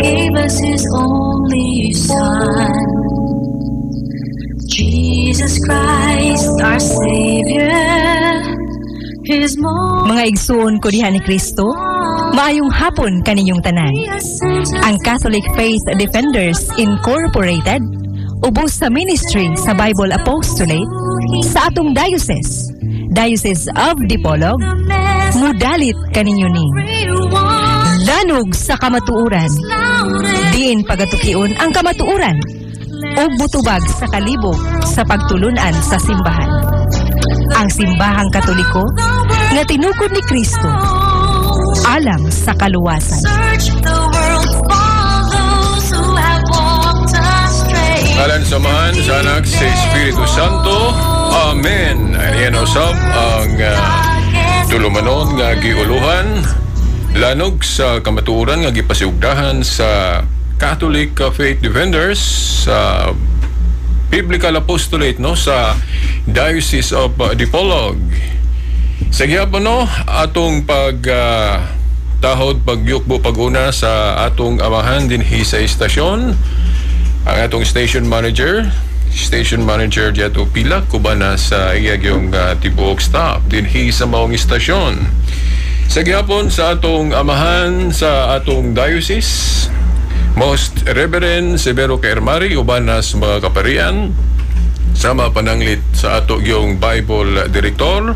gave us His only Son, Jesus Christ, our Savior. His Mga igsoon ko diha ni Kristo, maayong hapon kaninyong tanan. Ang Catholic Faith Defenders Incorporated, ubos sa ministry sa Bible Apostolate sa atong Diocese of Dipolog, mudalit kaninyo ni lanog sa kamatuuran, diin pagatukion ang kamatuuran, ug butubag sa kalibog sa pagtulunan sa simbahan. Ang simbahang Katoliko nga tinukod ni Kristo alang sa kaluwasan. Alan samahan sa anak sa Espiritu Santo. Amen. Ayan usab ang tulumanon nga giuluhan lanog sa kamatuoran nga gipasiugdahan sa Catholic Faith Defenders sa Biblical Apostolate no sa Diocese of Dipolog. Sa gihapon no atong tahod pagyukbo paguna sa atong amahan dinhi sa istasyon. Ang atong station manager Jeto Pila kubana sa iyagyong tibuok staff dinhi sa maong istasyon. Sa gihapon sa atong amahan sa atong diocese, Most Reverend Severo Kaermari ubana sa mga kaparian, sama pananglit sa ato yung Bible Director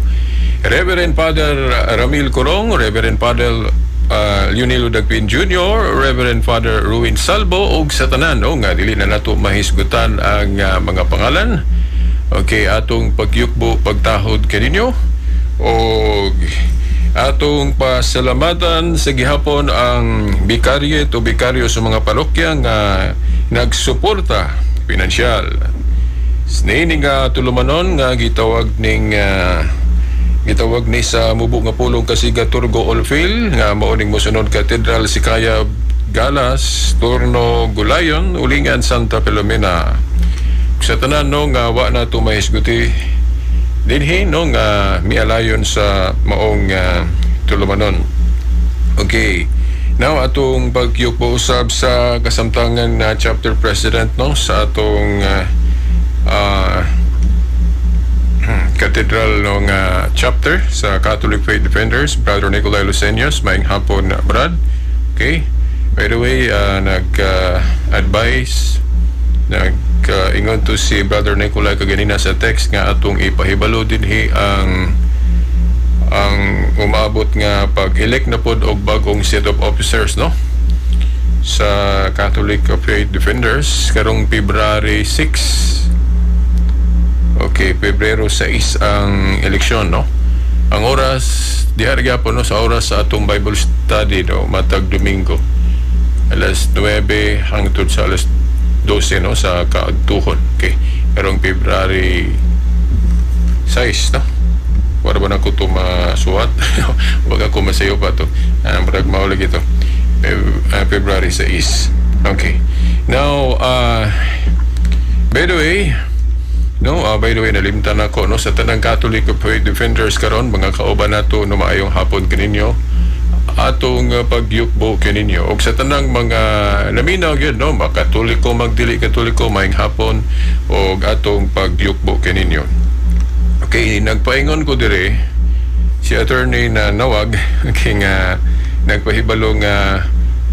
Reverend Father Ramil Corong, Reverend Father Leonilo Dagpin Jr., Reverend Father Ruin Salvo ug sa tanan nga dili na nato mahisgutan ang mga pangalan. Okay, atong pagyukbo pagtahod kaninyo og atong pasalamatan sa gihapon ang bikarye to bikaryo sa mga parokya nga nagsuporta pinansyal. Snini nga tulumanon nga gitawag ni sa mubo nga pulong Kasiga Turgo Olfil nga maoning mosunod Katedral Sikaya Galas Turno Gulayon Ulingan Santa Filomena. Sa tanan nga wa na to mahisguti dinhi nga mialayon sa maong tulumanon. Okay. Now atong pagyukbo usab sa kasamtangan na chapter president sa atong Cathedral chapter sa Catholic Faith Defenders, Brother Nicolay Luceños. Maayong hapon, Brad. Okay. By the way, nag-advise ingon to si Brother Nicolay kaganina sa text nga atong ipahibalo dinhi ang umabot nga pag-elect na pod og bagong set of officers sa Catholic Faith Defenders karong February 6. Okay, Pebrero 6 ang eleksyon ang oras diha gyapon sa oras sa atong Bible study matag Domingo alas 9 hangtod sa alas 12 sa kaagtuhon. Okay, karong February 6 wala ba na ko ito masuhat wag ako masayo pa ito marag maulag ito February 6. Okay, now by the way nalimtan ako sa tanang Catholic Faith Defenders karon mga kauban nato maayong hapon kaninyo atong pagyukbo kaninyo og sa tanang mga laminaw gyud makatoliko magdili katoliko maayong hapon og atong pagyukbo kaninyo. Okay, nagpaingon ko dire si attorney na nawag kay nga nagpahibalo nga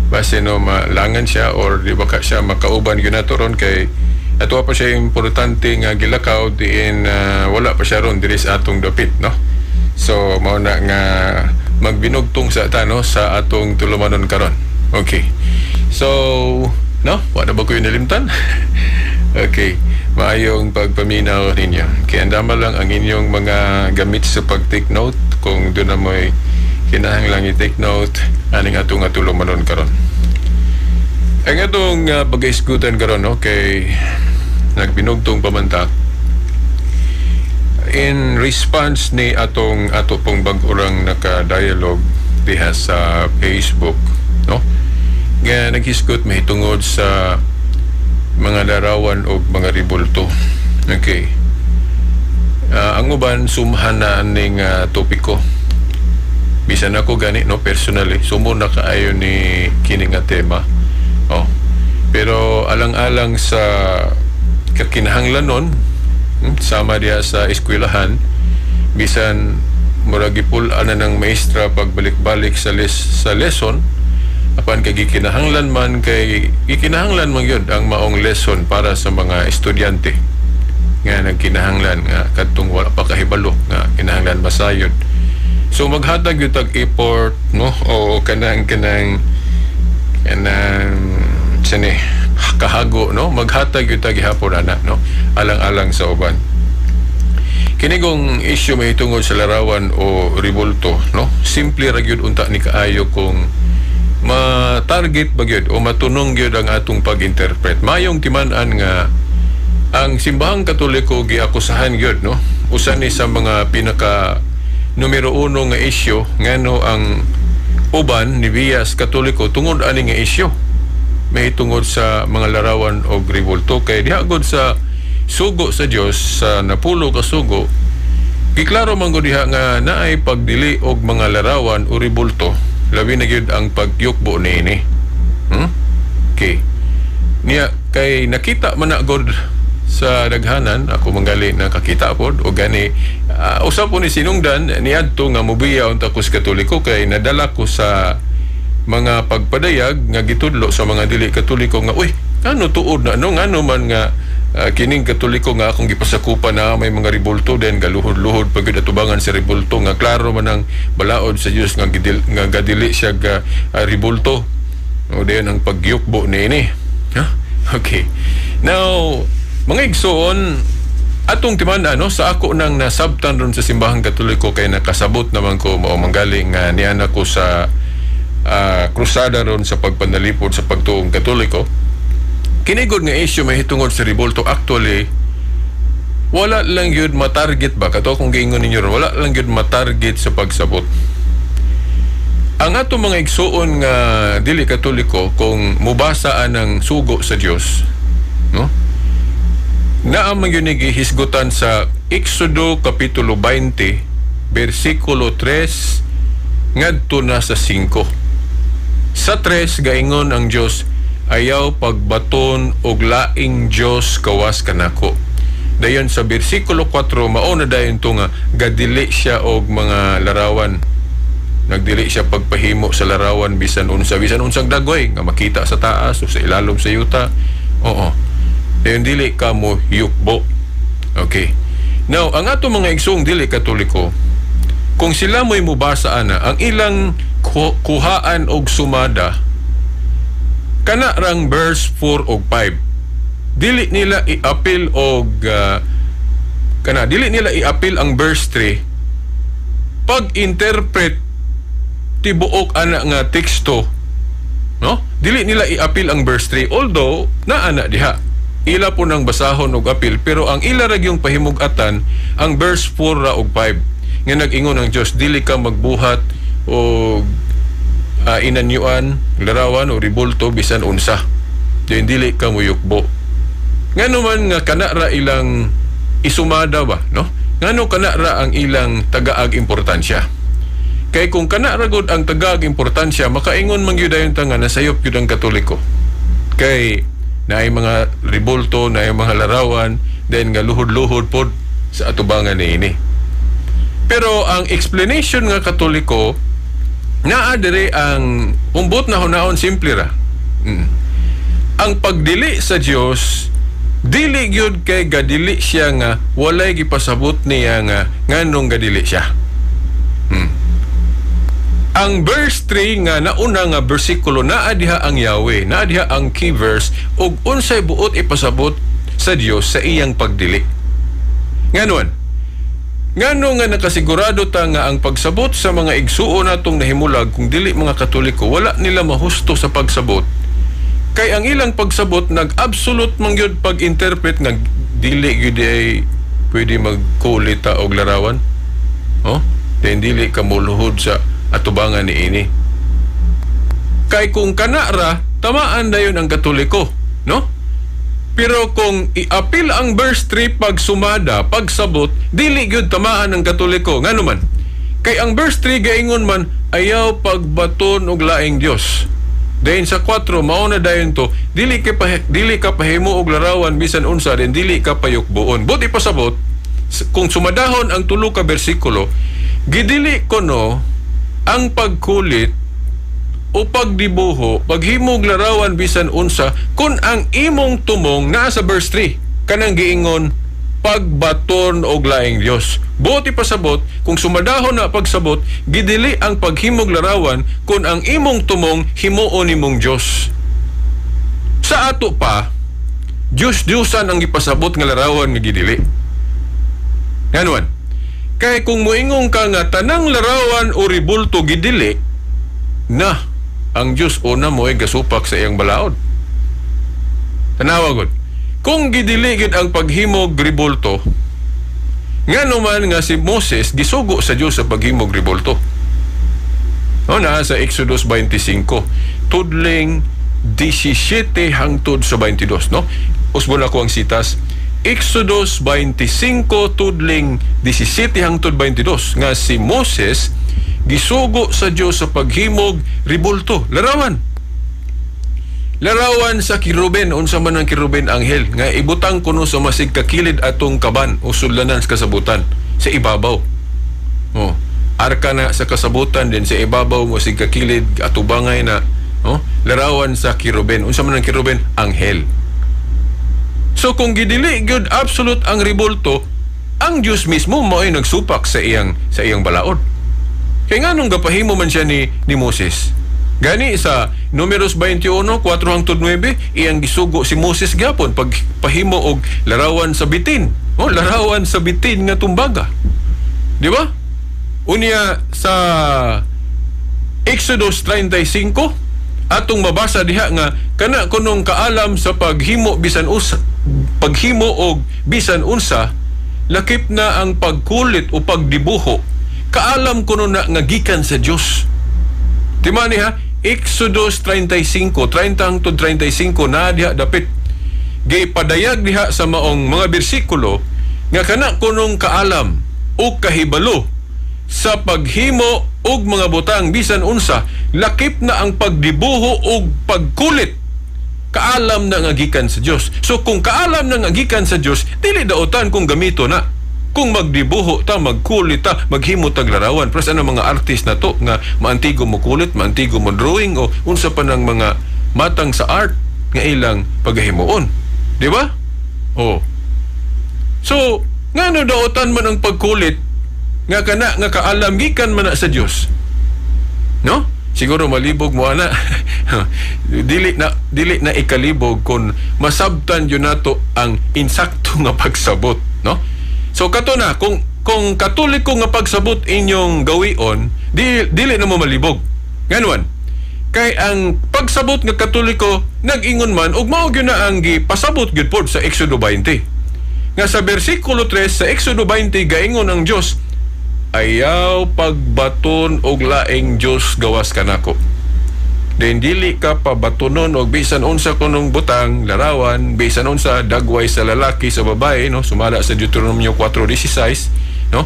base malangan siya or di ba ka siya makauban gyud nato ron kay ato pa siya importante nga gilakaw diin wala pa siya ron diri sa atong dapit so mao na nga magbinugtong sa sa atong tulumanon karon. Okay, so wala ba ko yung nalimtan? Okay, maayong pagpaminaw ninyo kaya andama lang ang inyong mga gamit sa pag-take note kung doon na mo'y kinahanglang i-take note aning atong tulumanon karon. Ang atong pag-iskutan karon kay nagbinugtong pamantak in response ni ato pong bag-urang naka-dialogue diha sa Facebook nga naghiskot mahitungod sa mga larawan o mga ribulto. Okay, ang uban sumhan na ning topiko bisan ako gani personally sumo na kaayo ni kini nga tema alang-alang sa kakinahanglanon sama diya sa eskwelahan bisan murag gipul-an na ng maestra pagbalik-balik sa lesson apan kay gikinahanglan man gyud ang maong lesson para sa mga estudyante nga nagkinahanglan nga kadtong wala pa kahibalo nga kinahanglan masayod. So maghatag gyud tag effort no o kanang sini kahago no maghatag gyud tag gihapon ana no alang-alang sa uban. Kinigong issue may tungod sa larawan o ribulto, no? Simple ra gyud unta ni kaayo kung ma-target ba gyud o matunong gyud ang atong pag-interpret. Mayong timan-an nga ang simbahang Katoliko giakusahan gyud, no? Usa ni sa mga pinaka numero 1 nga issue ngano ang uban ni bias Katoliko tungod ani nga issue. May tungod sa mga larawan o ribulto kay diha gud sa sugo sa Dios sa napulo ka sugo giklaro man gud diha nga naay pagdili og mga larawan o ribulto labi na gyud ang pagyukbo niini. Okay niya kay nakita man na gud sa daghanan ako manggali nakakita pod o gani usab po ni sinungdan niadto nga mobiya unta ko sa Katoliko kay nadala ko sa mga pagpadayag nga gitudlo sa mga dili Katoliko nga uy ano tuod na no ngano man nga kining Katoliko nga akong gipasakupan na may mga ribulto den galuhod-luhod pagud atubangan sa ribulto nga klaro man ang balaod sa Dios nga gadili siya ribulto o den ang pagyukbo niini. Okay now mga igsoon atong timan sa ako nang nasabtan ron sa simbahang Katoliko kay nakasabot naman ko mao manggaling nga niana ko sa krusada ron sa pagpanalipod sa pagtuong Katoliko. Kinigod nga issue may hitungod sa ribulto actually wala lang yun matarget ba kato kung giingon ninyo ron wala lang yun matarget sa pagsabot. Ang ato mga igsuon nga dili Katoliko kung mubasaan ng sugo sa Dios no naamang yun gihisgutan sa Exodo kapitulo 20 versikulo 3 ngadto na sa 5. Sa 3 gaingon ang Dios ayaw pagbaton og laing Dios kawas kanako. Dayon sa bersikulo 4 mao na dayon to nga gadili siya og mga larawan. Nagdili siya pagpahimo sa larawan bisan unsang dagway nga makita sa taas o sa ilalom sa yuta. Oo. Dayon dili ka mo yukbo. Okay. Now, ang ato mga igsoong dili Katoliko kung sila mo'y mubasa ana ang ilang kuhaan og sumada kana rang verse 4 og 5 dili nila i-appeal og dili nila i-appeal ang verse 3 pag-interpret tibuok ana nga teksto no dili nila i-appeal ang verse 3 although naa na diha ila po nang basahon og appeal pero ang ila ra gyung pahimug-atan ang verse 4 ra og 5 nga nag-ingon ang Dios dili ka magbuhat og inanyuan, larawan o ribulto bisan unsa. Diyan dili ka mo yukbo. Ngano man nga kanara ilang isumada ba, no? Ngano kanara ang ilang tagaag importansya. Kay kung kanara gud ang tagaag importansya, makaingon man gyud ayon nga nasayop gyud ang Katoliko. Kay naay mga ribulto, naay mga larawan, then nga luhod-luhod pod sa atubangan niini. Pero ang explanation nga Katoliko naa dire ang umbot na hunaon simple ra. Ang pagdili sa Dios dili gyud kay gadili siya nga walay gipasabot niya nga nganong gadili siya. Ang verse 3 nga nauna nga bersikulo naa diha ang Yahweh, naa diha ang key verse ug unsay buot ipasabot sa Dios sa iyang pagdili. Nganon ngano nga nakasigurado ta nga ang pagsabot sa mga igsuon natong nahimulag kung dili mga Katoliko wala nila mahusto sa pagsabot kay ang ilang pagsabot nag-absolute man gyud pag-interpret nga dili gyud ay pwede magkulita og larawan then dili ka muluhod sa atubangan niini kay kung kanara tamaan dayon ang Katoliko no. Pero kung i-appeal ang verse 3 pag sumada, pagsabot, dili gyud tamaan ng Katoliko. Ngano man? Kay ang verse 3 gaingon man ayaw pagbaton og laing Dios. Dayon sa 4 mao na dayon to dili ka pahimo og larawan bisan unsa din dili ka payukbuon. Buti pasabot kung sumadahon ang 3 ka bersikulo, gidili kono ang pagkulit o pagdibuho, paghimog larawan bisan unsa kun ang imong tumong naa sa verse 3 kanang giingon pagbaton og laing Dios. Buti pasabot kung sumadahon na pagsabot gidili ang paghimog larawan kun ang imong tumong himuon nimong Dios. Sa ato pa Diyosan ang ipasabot nga larawan nga gidili. Nganuan, kay kung moingong ka nga tanang larawan o ribulto gidili na ang Diyos una mo ay gasupak sa iyang balaod. Tanawa gud. Kung gidili gid ang paghimog ribulto, nga naman nga si Moses gisugo sa Diyos sa paghimog ribulto. Na sa Exodus 25, tudling 17 hangtod sa 22, no? Usbon ako ang sitas. Exodus 25 tudling 17 hangtod 22 nga si Moses gisugo sa Dios sa paghimog ribulto, larawan sa kiruben, unsa man ang kiruben anghel nga ibutang kuno sa masig kakilid atong kaban o sudlanan sa kasabutan sa ibabaw. Arka na sa kasabutan din sa ibabaw mo sig kakilid atubangay na larawan sa kiruben, unsa man ang kiruben anghel. So kung gidili gyud absolute ang ribulto, ang Dios mismo mao ay nagsupak sa iyang balaod. Kaya nga nung gapahimo man siya ni Moses. Gani sa Numeros 21, 4 hangtod 9, iyang gisugo si Moses gyapon pagpahimo og larawan sa bitin. Larawan sa bitin nga tumbaga. Di ba? Unya sa Exodus 35, atong mabasa diha nga kana kunong kaalam sa paghimo og bisan unsa, lakip na ang pagkulit o pagdibuho. Kaalam kuno na nga gikan sa Dios. Di man niya Exodus 35, 30 hangtod 35 na diha dapit. Gipadayag diha sa maong mga bersikulo nga kana kunong kaalam o kahibalo sa paghimo og mga butang bisan unsa, lakip na ang pagdibuho og pagkulit. Kaalam na nga gikan sa Dios. So kung kaalam na nga gikan sa Dios, dili daotan kung gamito na. Kung magdibuho ta, magkulit ta, maghimo tag larawan. Pero ano mga artist na to nga maantigo mo kulit, maantigo mo drawing o unsa pa ng mga matang sa art nga ilang paghimuon. Di ba? So, ngano daotan man ang pagkulit nga kana nga kaalam gikan man na sa Dios. No? Siguro malibog mo ana. dili na ikalibog kung masabtan yun nato ang insakto nga pagsabot, no? So kato na kung katoliko nga pagsabot inyong gawion, dili na mo malibog. Nganuan, kay ang pagsabot nga katoliko nag-ingon man ug mao gyud na ang gipasabot gyud pod sa Exodo 20. Nga sa bersikulo 3 sa Exodo 20 gaingon ang Dios, ayaw pagbaton og laing Dios gawas kanako. Den dili ka pabatonon og bisan unsa kunong butang larawan, bisan unsa dagway sa lalaki sa babae, no, sumala sa Deuteronomio 4:16, no?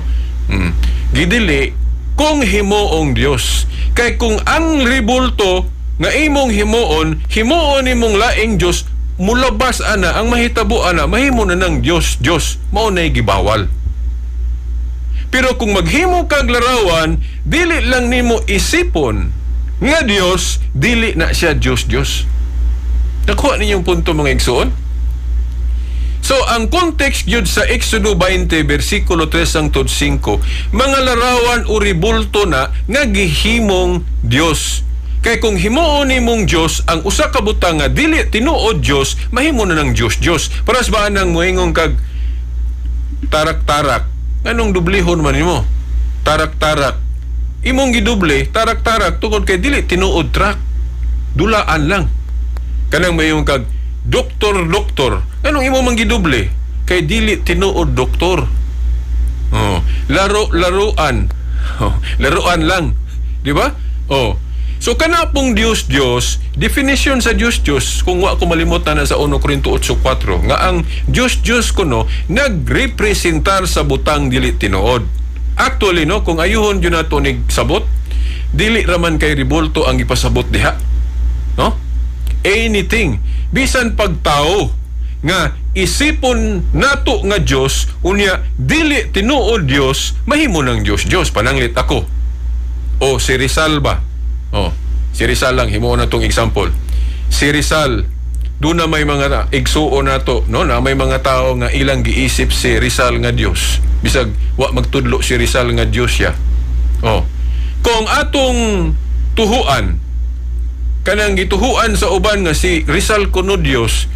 Gidili kung himuong Dios. Kay kung ang ribulto nga imong himuon imong laing Dios, mulabas ana ang mahitabo ana mahimo na ng Dios mao nay gibawal. Pero kung maghimo kag larawan, dili lang nimo isipon nga Dios, dili na siya Dios. Nakuha ninyong punto mga igsoon? So, ang context yun sa Exodo 20, versikulo 3 hangtod 5, mga larawan o ribulto na nga gihimong Dios. Kay kung himuon nimong Dios, ang usa ka butang nga dili tinuod Dios, mahimo na ng Dios. Paras ba nang moingong kag tarak-tarak? Anong dublihon man nimo? Tarak-tarak. Imong giduble, tarak-tarak, tungkol kay dili tinuod track. Dulaan lang. Kanang mayong kag doktor. Anong imo man giduble? Kay dili tinuod doktor. Laruan. Laruan lang. Di ba? So kana pong Dios, definition sa Dios, kung wa ko malimutan na sa 1 Corinto 8:4, nga ang Dios kuno nagrepresentar sa butang dili tinuod. Actually, no, kung ayuhon yun nato nig sabot, dili raman kay ribulto ang ipasabot diha. no? Anything, bisan pagtao nga isipon nato nga Dios unya dili tinuod Dios, mahimo ng Dios pananglit ako. O si Rizal ba? Si Rizal lang himo na tong example. Si Rizal, doon na may mga igsuon nato, no, na may mga tao nga ilang giisip si Rizal nga Dios, bisag wa magtudlo si Rizal nga Dios siya. Kung atong tuhuan kanang gituhuan sa uban nga si Rizal kuno Dios,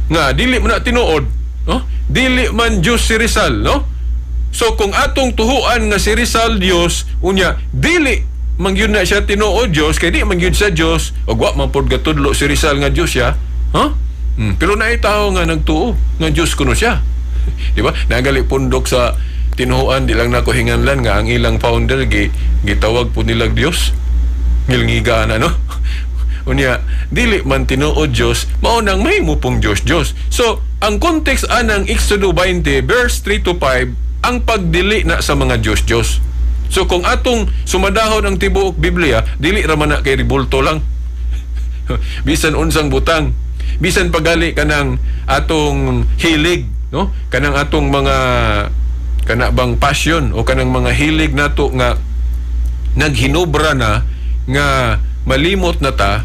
nga dili man na tinuod, no? Dili man Dios si Rizal, no? So kung atong tuhuan nga si Rizal Dios, unya dili man gyud na siya tinuod Dios, kay di man gyud sa Dios, ug wa man pod gatudlo si Rizal nga Dios siya, pero naay tao nga nagtuo nga Dios kuno siya. Di ba? Nagali pundok sa tinuhuan, di lang nako hinganlan nga ang ilang founder gitawag po nilag Dios. Ngilngiga na, no? Unya, dili man tinuod Dios, mao nang mahimo pong Dios. So, ang context anang Exodo 20 verse 3 to 5 ang pagdili na sa mga Dios. So, kung atong sumadahon ang tibuok Biblia, dili ra man na kay ribulto lang. Bisan unsang butang, bisan pagali kanang atong hilig, no? Kanang atong mga kanabang passion o kanang mga hilig nato nga naghinobra na nga malimot na ta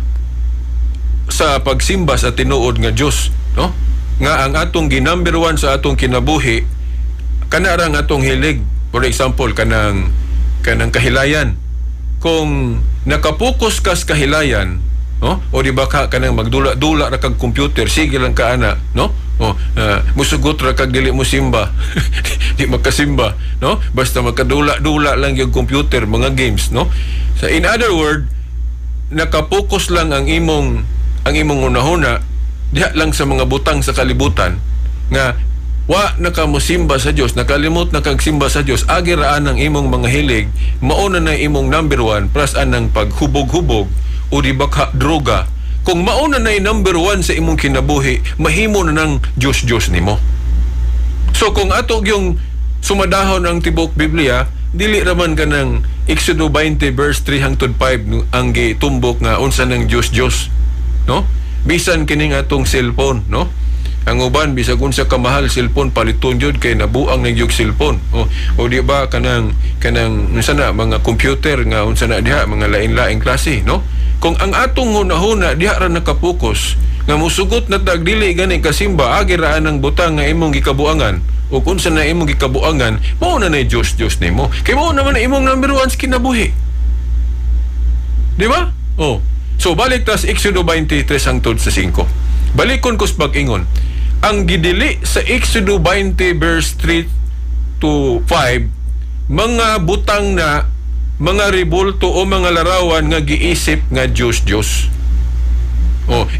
sa pagsimba sa tinuod nga Dios, no? Nga ang atong ginumber one sa atong kinabuhi kanarang atong hilig. For example, kanang kahilayan. Kung nakapokus kas kahilayan, no? O di ba kanang magdula-dula ra kag computer, sige lang ka ana, no? Musugot ra kag dili mo simba. Di makasimba, no? Basta makadula-dula lang yung computer, mga games, no? So in other word, nakapokus lang ang imong unahuna diha lang sa mga butang sa kalibutan nga wa nakamosimba sa Dios, nakalimot na kagsimba sa Dios, agi raan ang imong mga hilig, mauna na imong number one plus anang paghubog-hubog o di baka droga. Kung mauna na number one sa imong kinabuhi, mahimo na ng Dios nimo. So kung ato yung sumadahon ang tibok Biblia, dili raman ka ng Exodo 20 verse 3 hangtod 5 ang gitumbok nga unsa ng Dios, no? Bisan kining atong cellphone, no? Ang uban bisag unsa ka mahal cellphone paliton jud kay nabuang ng yung cellphone. O di ba kanang unsa na mga computer nga unsa na diha mga lain-laing klase, no? Kung ang atong hunahuna diha ra nakapokus nga musugot na tag dili gani kasimba, agi raan ang butang nga imong gikabuangan o kung sa na imong gikabuangan, mao na Dios nimo. Kay mao naman na imong number one sa kinabuhi. Di ba? So balik tas Exodo 23 hangtod sa 5. Balikon ko sa pag-ingon. Ang gidili sa Exodo 20 verse 3 to 5, mga butang na mga ribulto o mga larawan nga giisip nga Dios.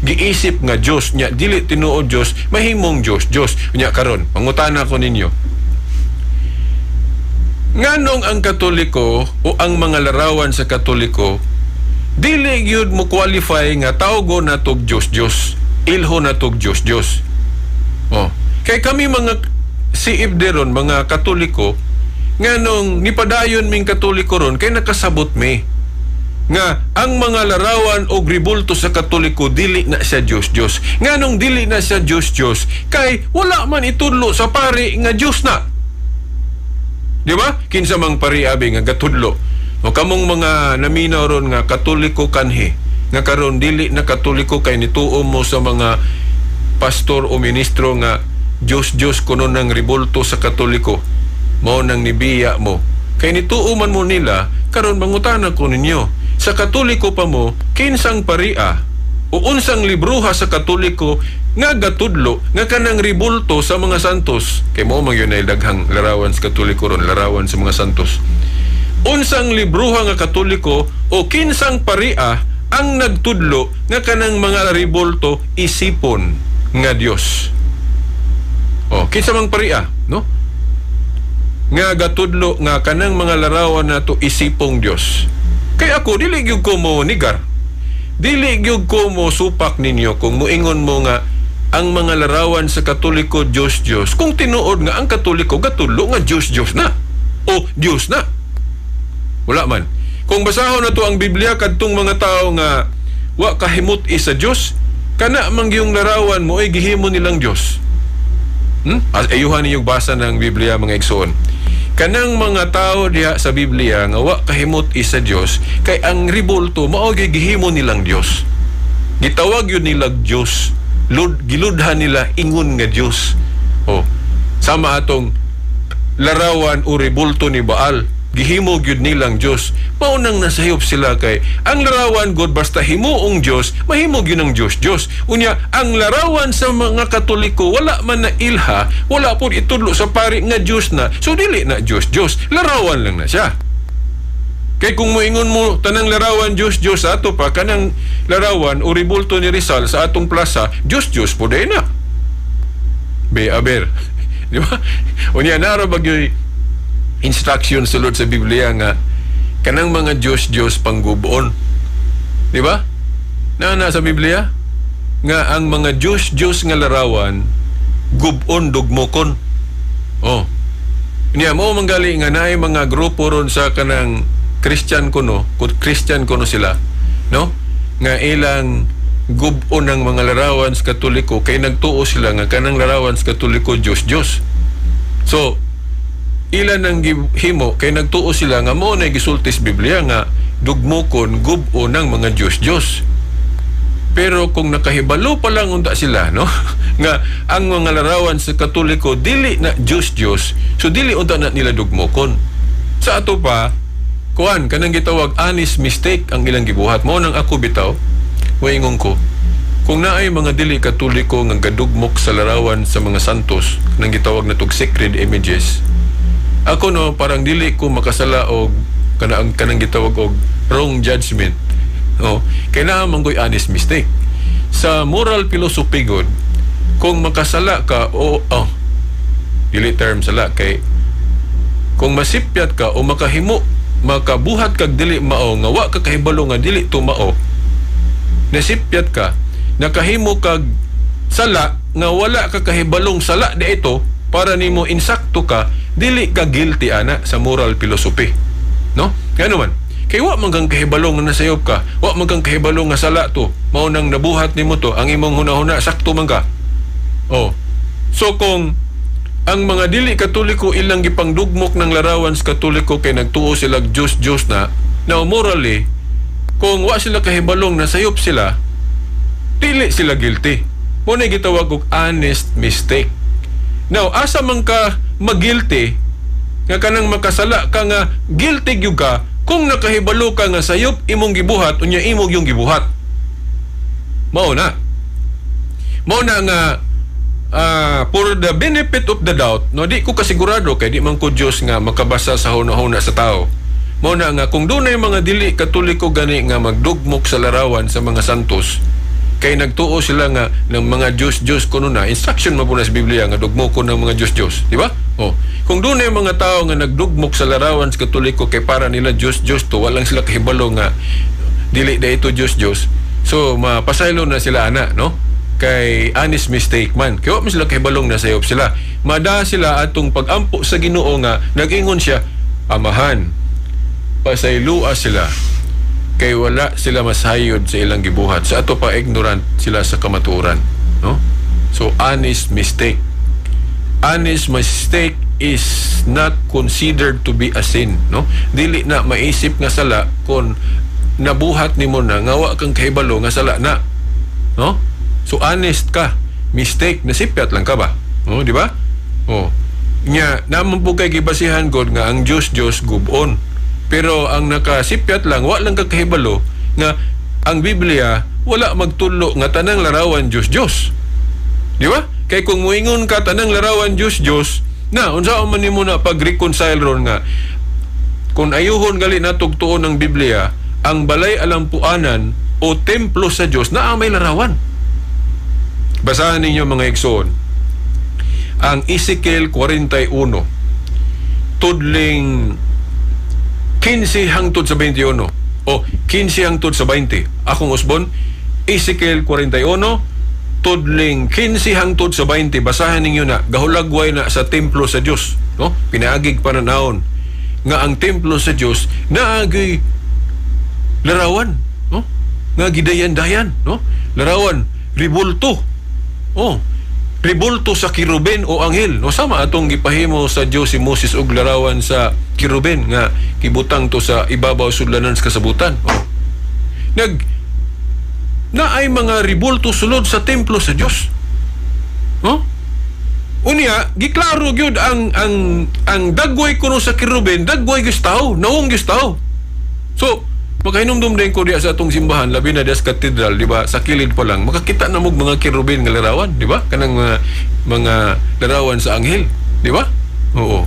Giisip nga Dios nya dili tinuod Dios, mahimong Dios. Nya karon, mangutana ko ninyo. Nganong ang Katoliko o ang mga larawan sa Katoliko dili gyud mo qualify nga tawgo na tog Dios. Ilho na tog Dios. Kay kami mga siibderon, mga Katoliko, nganong nipadayon ming Katoliko ron kay nakasabot mi nga ang mga larawan o ribulto sa Katoliko dili na siya Dios. Nganong dili na siya Dios kay wala man itudlo sa pari nga Dios na. Di ba? Kinsa mang pari abi nga gatudlo. O kamong mga naminaw ron nga Katoliko kanhi nga karon dili na Katoliko kay nituo mo sa mga pastor o ministro nga Dios kuno ng ribulto sa Katoliko, mao nang nibiya mo kay nituo man mo nila. Karon mangutana ko ninyo, sa Katoliko pa mo kinsang paria o unsang libruha sa Katoliko nga gatudlo nga kanang ribulto sa mga santos, kay mao man yun ay daghang larawan sa Katoliko ron, larawan sa mga santos. Unsang libruha nga Katoliko o kinsang paria ang nagtudlo nga kanang mga ribulto isipon nga Dios. Kinsa mang paria, no? Nga gatudlo nga kanang mga larawan nato isipong Dios. Kay ako dili gyud ko mo nigar. Dili gyud ko mo supak ninyo kung muingon mo nga ang mga larawan sa Katoliko Dios. Kung tinuod nga ang Katoliko gatudlo nga Dios na o Dios na. Wala man. Kung basahon na to ang Biblia kadtong mga tao nga wa kahimot isa Dios, kana man gyung larawan mo ay gihimo nilang Dios. Ayuhan niyo basa ng Biblia mga igsoon. Kanang mga tao diha sa Biblia nga wa kahimot isa Dios, kay ang ribulto mao gihimo nilang Dios. Gitawag yun nila Dios. Giludhan nila ingon nga Dios. Sama atong larawan o ribulto ni Baal, gihimo gyud nilang Dios. Maunang nasayop sila kay ang larawan god basta himuong Dios, mahimo gyud ng Dios. Unya ang larawan sa mga Katoliko wala man na ilha, wala pud itudlo sa pari nga Dios na. So dili na Dios, larawan lang na siya. Kay kung moingon mo tanang larawan Dios ato pa kanang larawan o ribulto ni Rizal sa atong plaza, Dios pud na. Aber. Di ba? Unya naro bagyoy instruction sulod sa Biblia nga kanang mga Diyos panggubon. Di ba? Na sa Biblia nga ang mga Diyos nga larawan gubon dugmokon. Niya mo manggali nga naay mga grupo ron sa kanang Christian kuno sila, no? Nga ilang gubon ng mga larawan sa Katoliko kay nagtuo sila nga kanang larawan sa Katoliko Diyos. So ilan ang himo kay nagtuo sila nga mo na gisultis Biblia nga dugmokon gubo ng mga Diyos. Pero kung nakahibalo pa lang unta sila, no? Nga ang mga larawan sa Katoliko dili na Diyos, so dili unta na nila dugmokon. Sa ato pa kuan kanang gitawag honest mistake ang ilang gibuhat. Mo nang ako bitaw waingon ko, kung naay mga dili Katoliko nga gadugmok sa larawan sa mga santos nang gitawag na tog sacred images, ako no parang dili ko makasala og kanang gitawag og wrong judgment. Kaya na manggoy honest mistake. Sa moral philosophy god, kung makasala ka dili term sala kay kung masipyat ka o makabuhat kag dili mao nga wa ka kahibalo nga dili to mao, nasipyat ka, nakahimo kag sala nga wala ka kahibalong sala di ito para nimo insakto ka, dili ka guilty ana sa moral philosophy, no? Kano man kay wa man kang kahibalong nga nasayop ka, wa man kang kahibalong nga sala to, mao nang nabuhat nimo to, ang imong hunahuna sakto man ka. So kung ang mga dili Katoliko ilang gipangdugmok ng larawan sa Katoliko kay nagtuo sila Diyos na, now morally kung wa sila kahibalong na sayop sila, dili sila guilty. Muna gitawag og honest mistake. Now, asa man ka mag-guilty, nga kanang makasala ka nga guilty gyud ka kung nakahibalo ka nga sayop imong gibuhat unya imong yung gibuhat. Mao na nga for the benefit of the doubt, no, di ko kasigurado kay di man ko Dios nga makabasa sa hunahuna sa tao. Mao na nga kung dunay mga dili Katoliko gani nga magdugmok sa larawan sa mga santos kay nagtuo sila nga ng mga Diyos kuno na instruction mabuna sa Biblia nga dugmokon ng mga Diyos, di ba? Kung dunay mga tao nga nagdugmok sa larawan sa Katoliko kay para nila Diyos to, walang sila kahibalo nga dili da ito Diyos, so mapasaylo na sila ana, no? Kay honest mistake man kaya wa sila kahibalong na sayop sila, mada sila atong pagampo sa Ginoo nga nag-ingon siya, amahan pasaylua sila kay wala sila masayod sa ilang gibuhat, sa ato pa ignorant sila sa kamatuoran, no? So honest mistake is not considered to be a sin, no? Dili na maisip nga sala kung nabuhat nimo na nga wa kang kahibalo nga sala na, no? So honest ka, mistake nasipyat lang ka ba, di ba? Nya naman po kay gibasihan god nga ang Diyos gubon. Pero ang nakasipyat lang, wa lang kakahibalo nga ang Biblia wala magtulo nga tanang larawan Diyos. Di ba? Kay kung muingon ka tanang larawan Diyos, na unsa man nimo na pag-reconcile ron nga kung ayuhon gali natog tuon ng Biblia, ang balay alampuanan o templo sa Diyos na may larawan. Basahan ninyo mga igsoon ang Ezekiel 41 tudling 15 hangtod sa 21 o 15 hangtod sa 20. Akong usbon, Ezekiel 41 tudling 15 hangtod sa 20. Basahan ninyo na, gahulagway na sa templo sa Dios, no? Pinaagig pananaon nga ang templo sa Dios naagay larawan, no? nga gidayan-dayan, no? Larawan ribulto. Oh, ribulto sa kiruben o anghel. No, sama atong gipahimo sa Dios si Moses og larawan sa kiruben nga kibutang to sa ibabaw sudlanan sa kasabutan. Oh. Na ay mga ribulto sulod sa templo sa Dios. Oh? Unya, giklaro gyud ang dagway kuno sa kiruben, dagway gyud tao, nawong gyud tao. So, makahinumdum din ko diya sa atong simbahan, labi na diya sa katedral, di ba? Sa kilid pa lang, makakita na mo mga kiruben nga larawan, di ba? Kanang mga larawan sa anghel, di ba? Oo.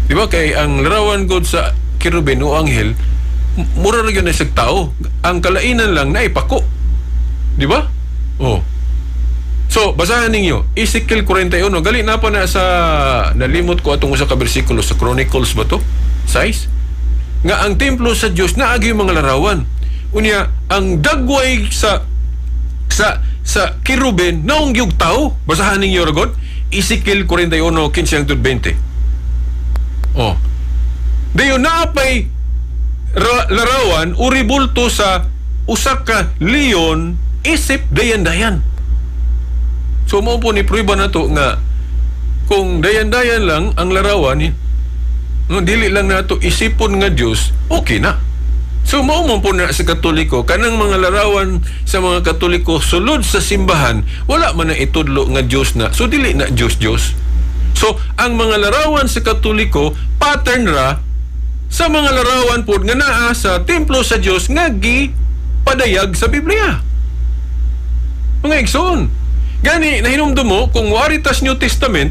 Di ba? Kay ang larawan gud sa kiruben o anghel, mura ra gyud na sa tao. Ang kalainan lang na ipako. Di ba? Oh. So, basahan ninyo, Ezekiel 41, gali na pa na sa, nalimot ko atong usa ka bersikulo sa Chronicles ba to? 6? Nga ang templo sa Dios na agi mga larawan. Unya, ang dagway sa kiruben naong gyud tao. Basahan ninyo ragod, Ezekiel 41, 15-20. Oh. Dayon naapay larawan uribulto sa usa ka leon isip dayan-dayan. So mo po ni prueba na to nga kung dayan-dayan lang ang larawan, no, dili lang nato isipon nga Dios, okay na. So mao mo po na sa Katoliko, kanang mga larawan sa mga Katoliko sulod sa simbahan, wala man na itudlo nga Dios na. So dili na Dios. So ang mga larawan sa Katoliko pattern ra sa mga larawan po nga naa sa templo sa Dios nga gipadayag sa Biblia. Mga igsoon, gani nahinumdum mo kung waritas New Testament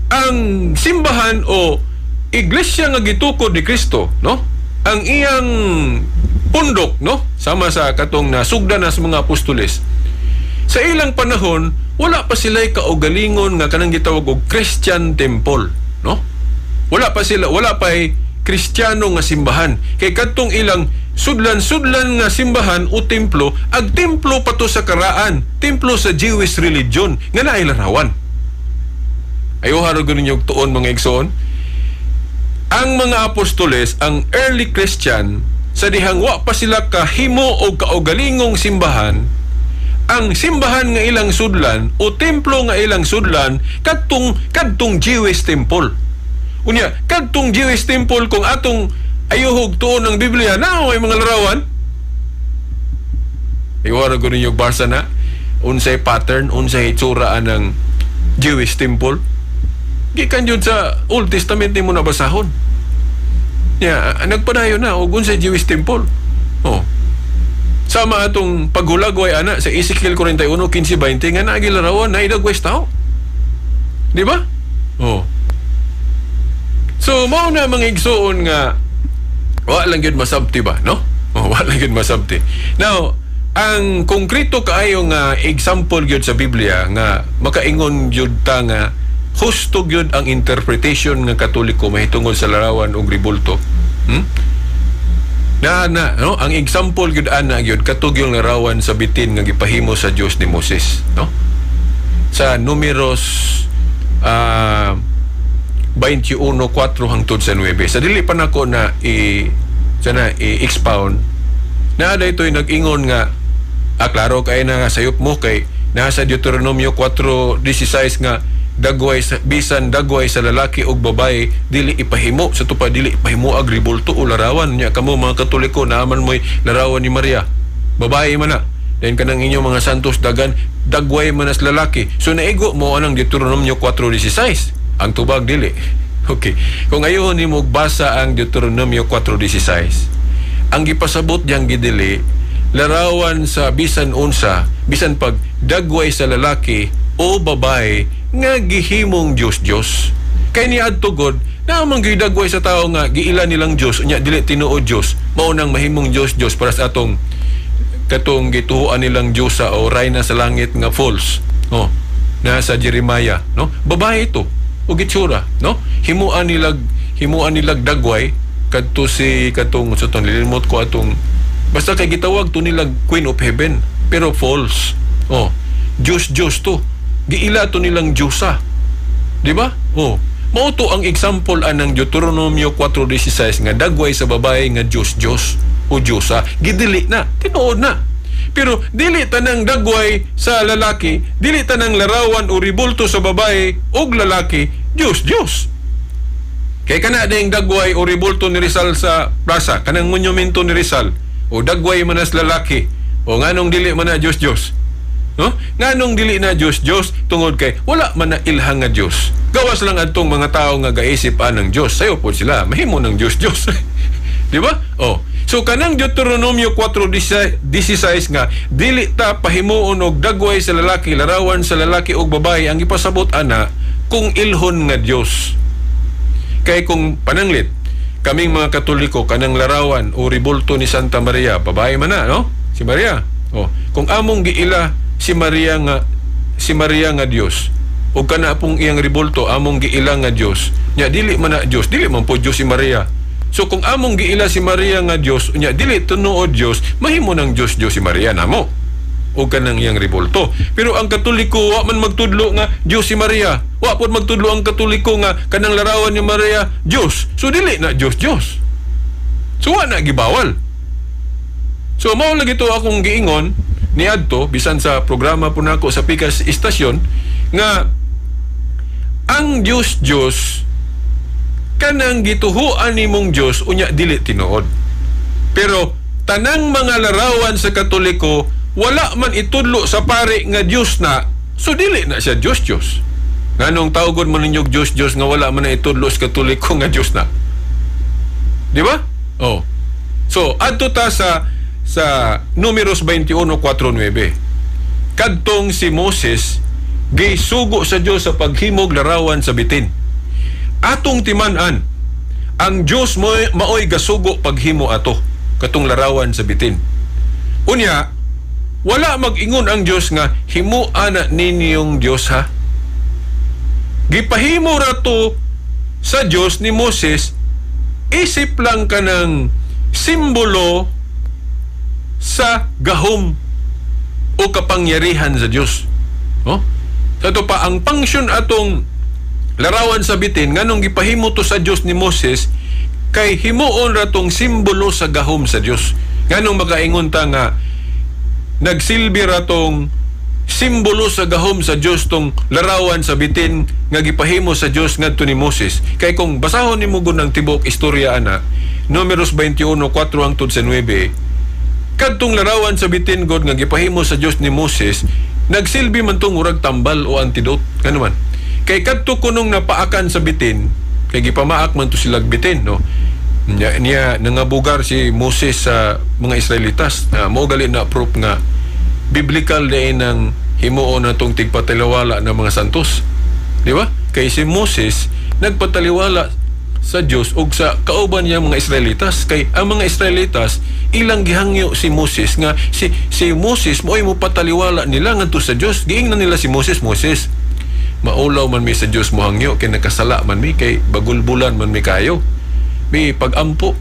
ang simbahan o iglesia nga gitukod ni Kristo, no? Ang iyang pundok, no? Sama sa katong nasugdan na sa mga apostoles. Sa ilang panahon, wala pa sila'y kaugalingon nga kanang gitawag og Christian temple, no? Wala pa Kristiyano nga simbahan. Kay kadtong ilang sudlan nga simbahan o templo, ag templo pa to sa karaan, templo sa Jewish religion nga naay larawan. Ayo haro ninyo tuon mga igsoon. Ang mga apostoles, ang early Christian, sa dihang wa pa sila kahimo o kaugalingong simbahan, ang simbahan nga ilang sudlan o templo nga ilang sudlan kadtong Jewish temple. Unya, kadtong Jewish temple kung atong ayuhog tuon ng Biblia na may mga larawan. Iwara ko ninyo barsa na unsay pattern, unsay itsuraan ng Jewish temple. Gikan yun sa Old Testament ni mo nabasahon. Nagpadayon na og unsay Jewish temple. Oh. Sama atong paghulagway ana sa Ezekiel 41, 15-20 nga nagilarawan na idagway tao. Di ba? Oh. So, mao na mga igsoon nga wa lang yun masabti ba, no? Oh, wa lang yun masabti. Now, ang konkreto kaayo nga example yun sa Biblia nga makaingon yun ta nga husto yun ang interpretation nga Katoliko mahitungod sa larawan o ribulto. No? Ang example yun ana yun katug yung larawan sa bitin nga gipahimo sa Dios ni Moses, no? Sa Numeros 21:4 hangtod sa 9. Sa dili pa nako na i-expound na daytoy nag-ingon nga klaro kay na sayop mo kay nasa Deuteronomio 4:16 nga bisan dagway sa lalaki og babae dili ipahimo sa tupa dili ipahimo ag ribulto o larawan nya kamo mga Katoliko naaman mo'y larawan ni Maria babae man na then kanang inyo mga santos dagan dagway man as lalaki so naigo mo anang Deuteronomio 4:16 ang tubag dili. Okay. Kung ayon ni mo basa ang Deuteronomio 4:16, ang gipasabot diyang gidili larawan sa bisan unsa, bisan pag dagway sa lalaki o babae nga gihimong Dios. Kay ni adto God na amang gidagway sa tao nga giila nilang Dios unya dili tinuod Dios, mao nang mahimong Dios para sa atong katong gituhuan nilang Diyosa o rayna sa langit nga false. Oh, nasa Jeremiah, no? Babae ito. O gitsura, no? Himuan nilag dagway kadto si katong sa lilimot ko atong basta kay gitawag to nilag Queen of Heaven pero false. Oh, Diyos to. Giila to nilang Diyosa. Di ba? Oh, mao to ang example anang Deuteronomio 4:16 nga dagway sa babae nga Diyos. o Diyosa, gidili na, tinuod na. Pero dili tanang dagway sa lalaki, dili tanang larawan o ribulto sa babae o lalaki, Diyos. Kaya kana ding dagway o ribulto ni Rizal sa plaza, kanang monumento ni Rizal, o dagway manas lalaki, o nganong dili man na Diyos. No? Nganong dili na Diyos tungod kay wala man na ilhang nga Diyos. Gawas lang adtong mga tao nga gaisip ng Diyos. Sayo po sila, mahimo ng Diyos. Di ba? So kanang Deuteronomio 4:16 nga dili ta pahimuon og dagway sa lalaki, larawan sa lalaki ug babae ang ipasabot ana kung ilhon nga Diyos. Kay kung pananglit kaming mga Katoliko kanang larawan o ribulto ni Santa Maria, babae man na, no? Si Maria. Kung among giila si Maria nga Dios o kana pong iyang ribulto among giila nga Dios, nya dili man na Dios, dili man po Dios si Maria. So kung among giila si Maria nga Dios, nya dili tunuod Dios, mahimo ng Dios si Maria namo o kanang iyang ribulto. Pero ang Katoliko wa man magtudlo nga Dios si Maria, wa pod magtudlo ang Katoliko nga kanang larawan ni Maria Dios. So dili na Dios. So wa na gibawal. So mao lagi to akong giingon ni adto bisan sa programa po nako sa Pikas Istasyon nga ang Diyos kanang gituhuan nimong Diyos unya dili tinuod. Pero tanang mga larawan sa Katoliko wala man itudlo sa pare nga Diyos na, so dili na siya Diyos. Nganong tawgon man ninyo Diyos nga wala man na itudlo sa Katoliko nga Diyos na. Di ba? So adto ta sa Números 21:4-9. Kadtong si Moses gisugo sa Dios sa paghimog larawan sa bitin. Atong timan-an ang Dios maoy gasugo paghimo ato katong larawan sa bitin. Unya wala mag-ingon ang Dios nga himuan na ninyong Dios ha. Gipahimo rato sa Dios ni Moses isip lang kanang simbolo sa gahom o kapangyarihan sa Diyos. Sa ito pa, ang function atong larawan sa bitin, nganong gipahimo to sa Diyos ni Moses, kay himuon ratong simbolo sa gahom sa Diyos. Nganong makaingon ta nga, nagsilbi ratong simbolo sa gahom sa Diyos tong larawan sa bitin nga gipahimo sa Diyos ngadto ni Moses. Kay kung basahon nimo gun ang tibok istorya ana, Números 21:4-9, kadtong larawan sa bitin God nga gipahimo sa Dios ni Moses, nagsilbi man tong urag tambal o antidote kanuman. Kay kadto kunong napaakan sa bitin, kay gipamaak man to sila bitin, no. Niya nangabugar si Moses sa mga Israelitas. Mao gali na proof nga biblical day ng himuon natong tigpataliwala ng mga santos. Di ba? Kay si Moses nagpataliwala sa Dios ug sa kauban niya mga Israelitas, kay ang mga Israelitas ilang gihangyo si Moses nga si Moses mo'y mo pataliwala nila ngadto sa Dios. Giingnan nila si Moses, maulaw man mi sa Dios mo hangyo kay nakasala man mi, kay bagulbulan man mi kayo. May pagampo.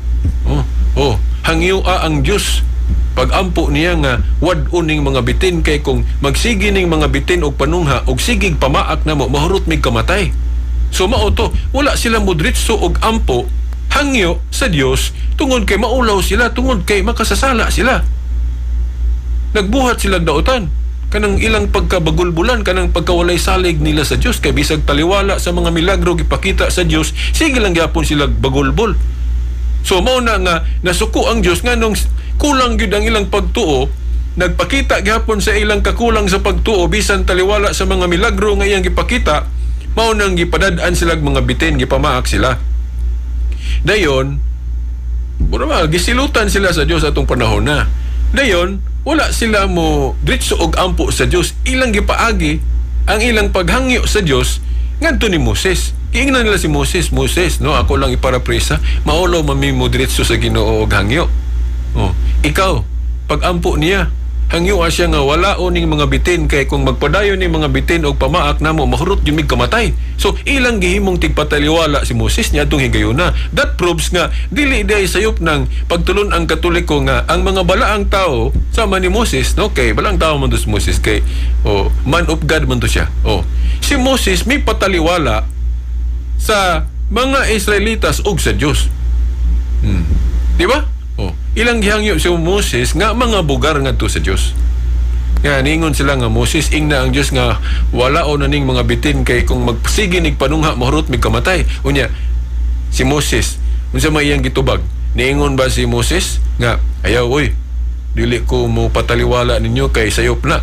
Hangyo ang Dios. Pagampo niya nga wad-on ning mga bitin, kay kung magsigi ning mga bitin og panungha og sigig pamaak namo mahurot mig kamatay. So mao to, wala sila modritso og ampo hangyo sa Dios tungod kay maulaw sila, tungod kay makasasala sila. Nagbuhat sila daotan kanang ilang pagkabagulbulan, kanang pagkawalay salig nila sa Dios, kay bisag taliwala sa mga milagro gipakita sa Dios, sige lang gyapon sila bagulbol. So mao na nga nasuko ang Dios nganong kulang gyud ang ilang pagtuo, nagpakita gyapon sa ilang kakulang sa pagtuo bisan taliwala sa mga milagro nga iyang gipakita. Mao nang gipadad-an sila mga bitin, gipamaak sila. Dayon, gisilutan sila sa Dios atong panahon na. Dayon, wala sila mo diretso og ampo sa Dios. Ilang gipaagi ang ilang paghangyo sa Dios ngadto ni Moses. Kiingnan nila si Moses, no, ako lang iparaphrase, maulaw man mi mo diretso sa Ginoo og hangyo. Ikaw, pag-ampo niya, hangyo siya nga wala oning mga bitin, kay kung magpadayon ni mga bitin og pamaak namo mahurot yumig kamatay. So ilang gihimong tigpataliwala si Moses niya atong higayuna. That proves nga dili day sayop ng pagtulon ang Katoliko nga ang mga balaang tao sama ni Moses, no, kay balaang tao man to si Moses, kay man of God man to siya. Si Moses may pataliwala sa mga Israelitas ug sa Dios. Di ba? ilang gihangyo si Moses nga mga bugar ngadto sa Dios. Nga ningon sila nga Moses ingna ang Dios nga wala o na ning mga bitin kay kung magpasige nig panungha mahurot mig kamatay. Unya si Moses unsa may iyang gitubag? Niingon ba si Moses nga ayaw oy dili ko mo pataliwala ninyo kay sayop na.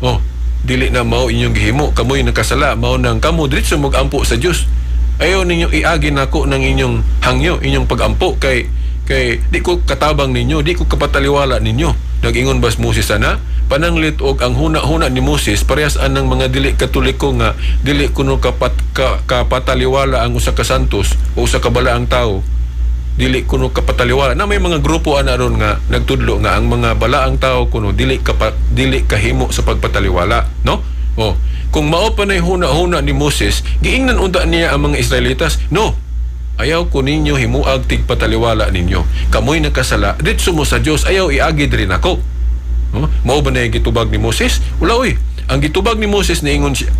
Oh, dili na mao inyong gihimo, kamoy nakasala, mao nang kamo diretso mag-ampo sa Dios. Ayaw ninyo iagi nako ng inyong hangyo, inyong pag-ampo kay di ko katabang ninyo, di ko kapataliwala ninyo. Nag-ingon ba si Moses sana? Pananglit og ang huna-huna ni Moses parehas anang mga dili katoliko nga dili kuno kapataliwala ang usa ka santos o usa ka balaang tao. Dili kuno kapataliwala na may mga grupo ana ron nga nagtudlo nga ang mga balaang tao kuno dili kahimo sa pagpataliwala, no? Oh, kung mao pa nay huna-huna ni Moses, giingnan unta niya ang mga Israelitas, no. Ayaw ko ninyo himuag tigpataliwala ninyo. Kamoy nakasala, ditso mo sa Dios, ayaw iagi diri nako. Oh, mao ba nay gitubag ni Moses? Wala oy. Ang gitubag ni Moses niingon siya.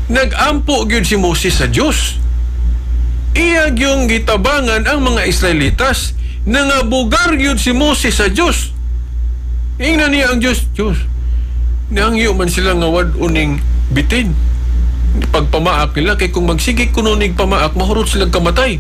Nag-ampo gyud si Moses sa Dios. Iyag yung gitabangan ang mga Israelitas na nga bugar yun si Moses sa Diyos. Ingnan niya ang Diyos. Nangyo man sila nga wad-uning bitin. Pagpamaak nila, kay kung magsigig kununig pamaak, mahurot silang kamatay.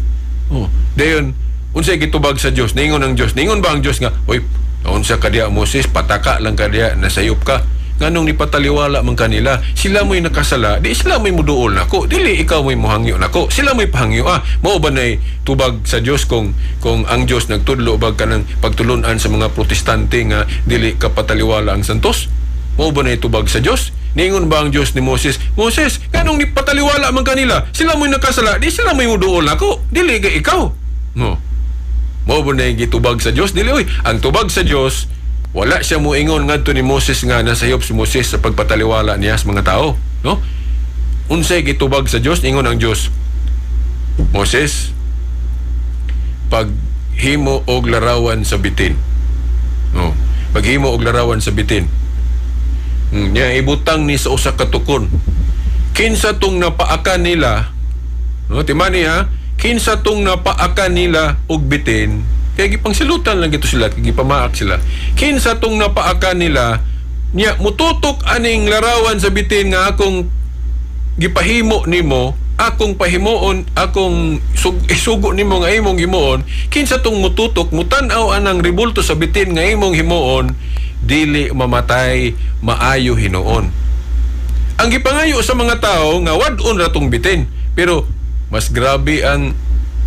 Oh, dayon, unsay gitubag sa Diyos? Ningon ang Diyos. Ningon ba ang Diyos nga, oy, unsa ka diya Moses, pataka lang ka diya, nasayop ka. Nganong nipataliwala man kanila, sila mo'y nakasala, di sila mo'y muduol nako, dili ikaw mo'y muhangyo nako, sila mo'y pahangyo. Mao ba nay tubag sa Dios kung ang Dios nagtudlo bag kanang pagtulunan sa mga protestante nga dili kapataliwala ang santos? Mao ba nay tubag sa Dios? Ningon ba ang Dios ni Moses, Moses, nganong nipataliwala man kanila, sila mo'y nakasala, di sila mo'y muduol nako, dili ga ikaw. No. Mao ba nay gitubag sa Dios? Dili oy, ang tubag sa Dios wala siya moingon ngadto ni Moses nga nasayop si Moses sa pagpataliwala niya sa mga tao, no? Unsay gitubag sa Dios? Ingon ang Dios, Moses, paghimo og larawan sa bitin. No, paghimo og larawan sa bitin. Nya ibutang ni sa usa ka tukon. Kinsa tong napaakan nila, no, timani ha, kinsa tong napaakan nila og bitin. Kaya gipangsilutan lang ito sila, gipamaak sila. Kinsa tong napaakan nila, niya mututok aning larawan sa bitin nga akong gipahimo nimo, akong pahimuon, akong isugo nimo nga imong himuon. Kinsa tong mututok, mutan-aw anang ribulto sa bitin nga imong himuon, dili mamatay, maayo hinuon. Ang gipangayo sa mga tao nga wad-on ra tong bitin, pero mas grabe ang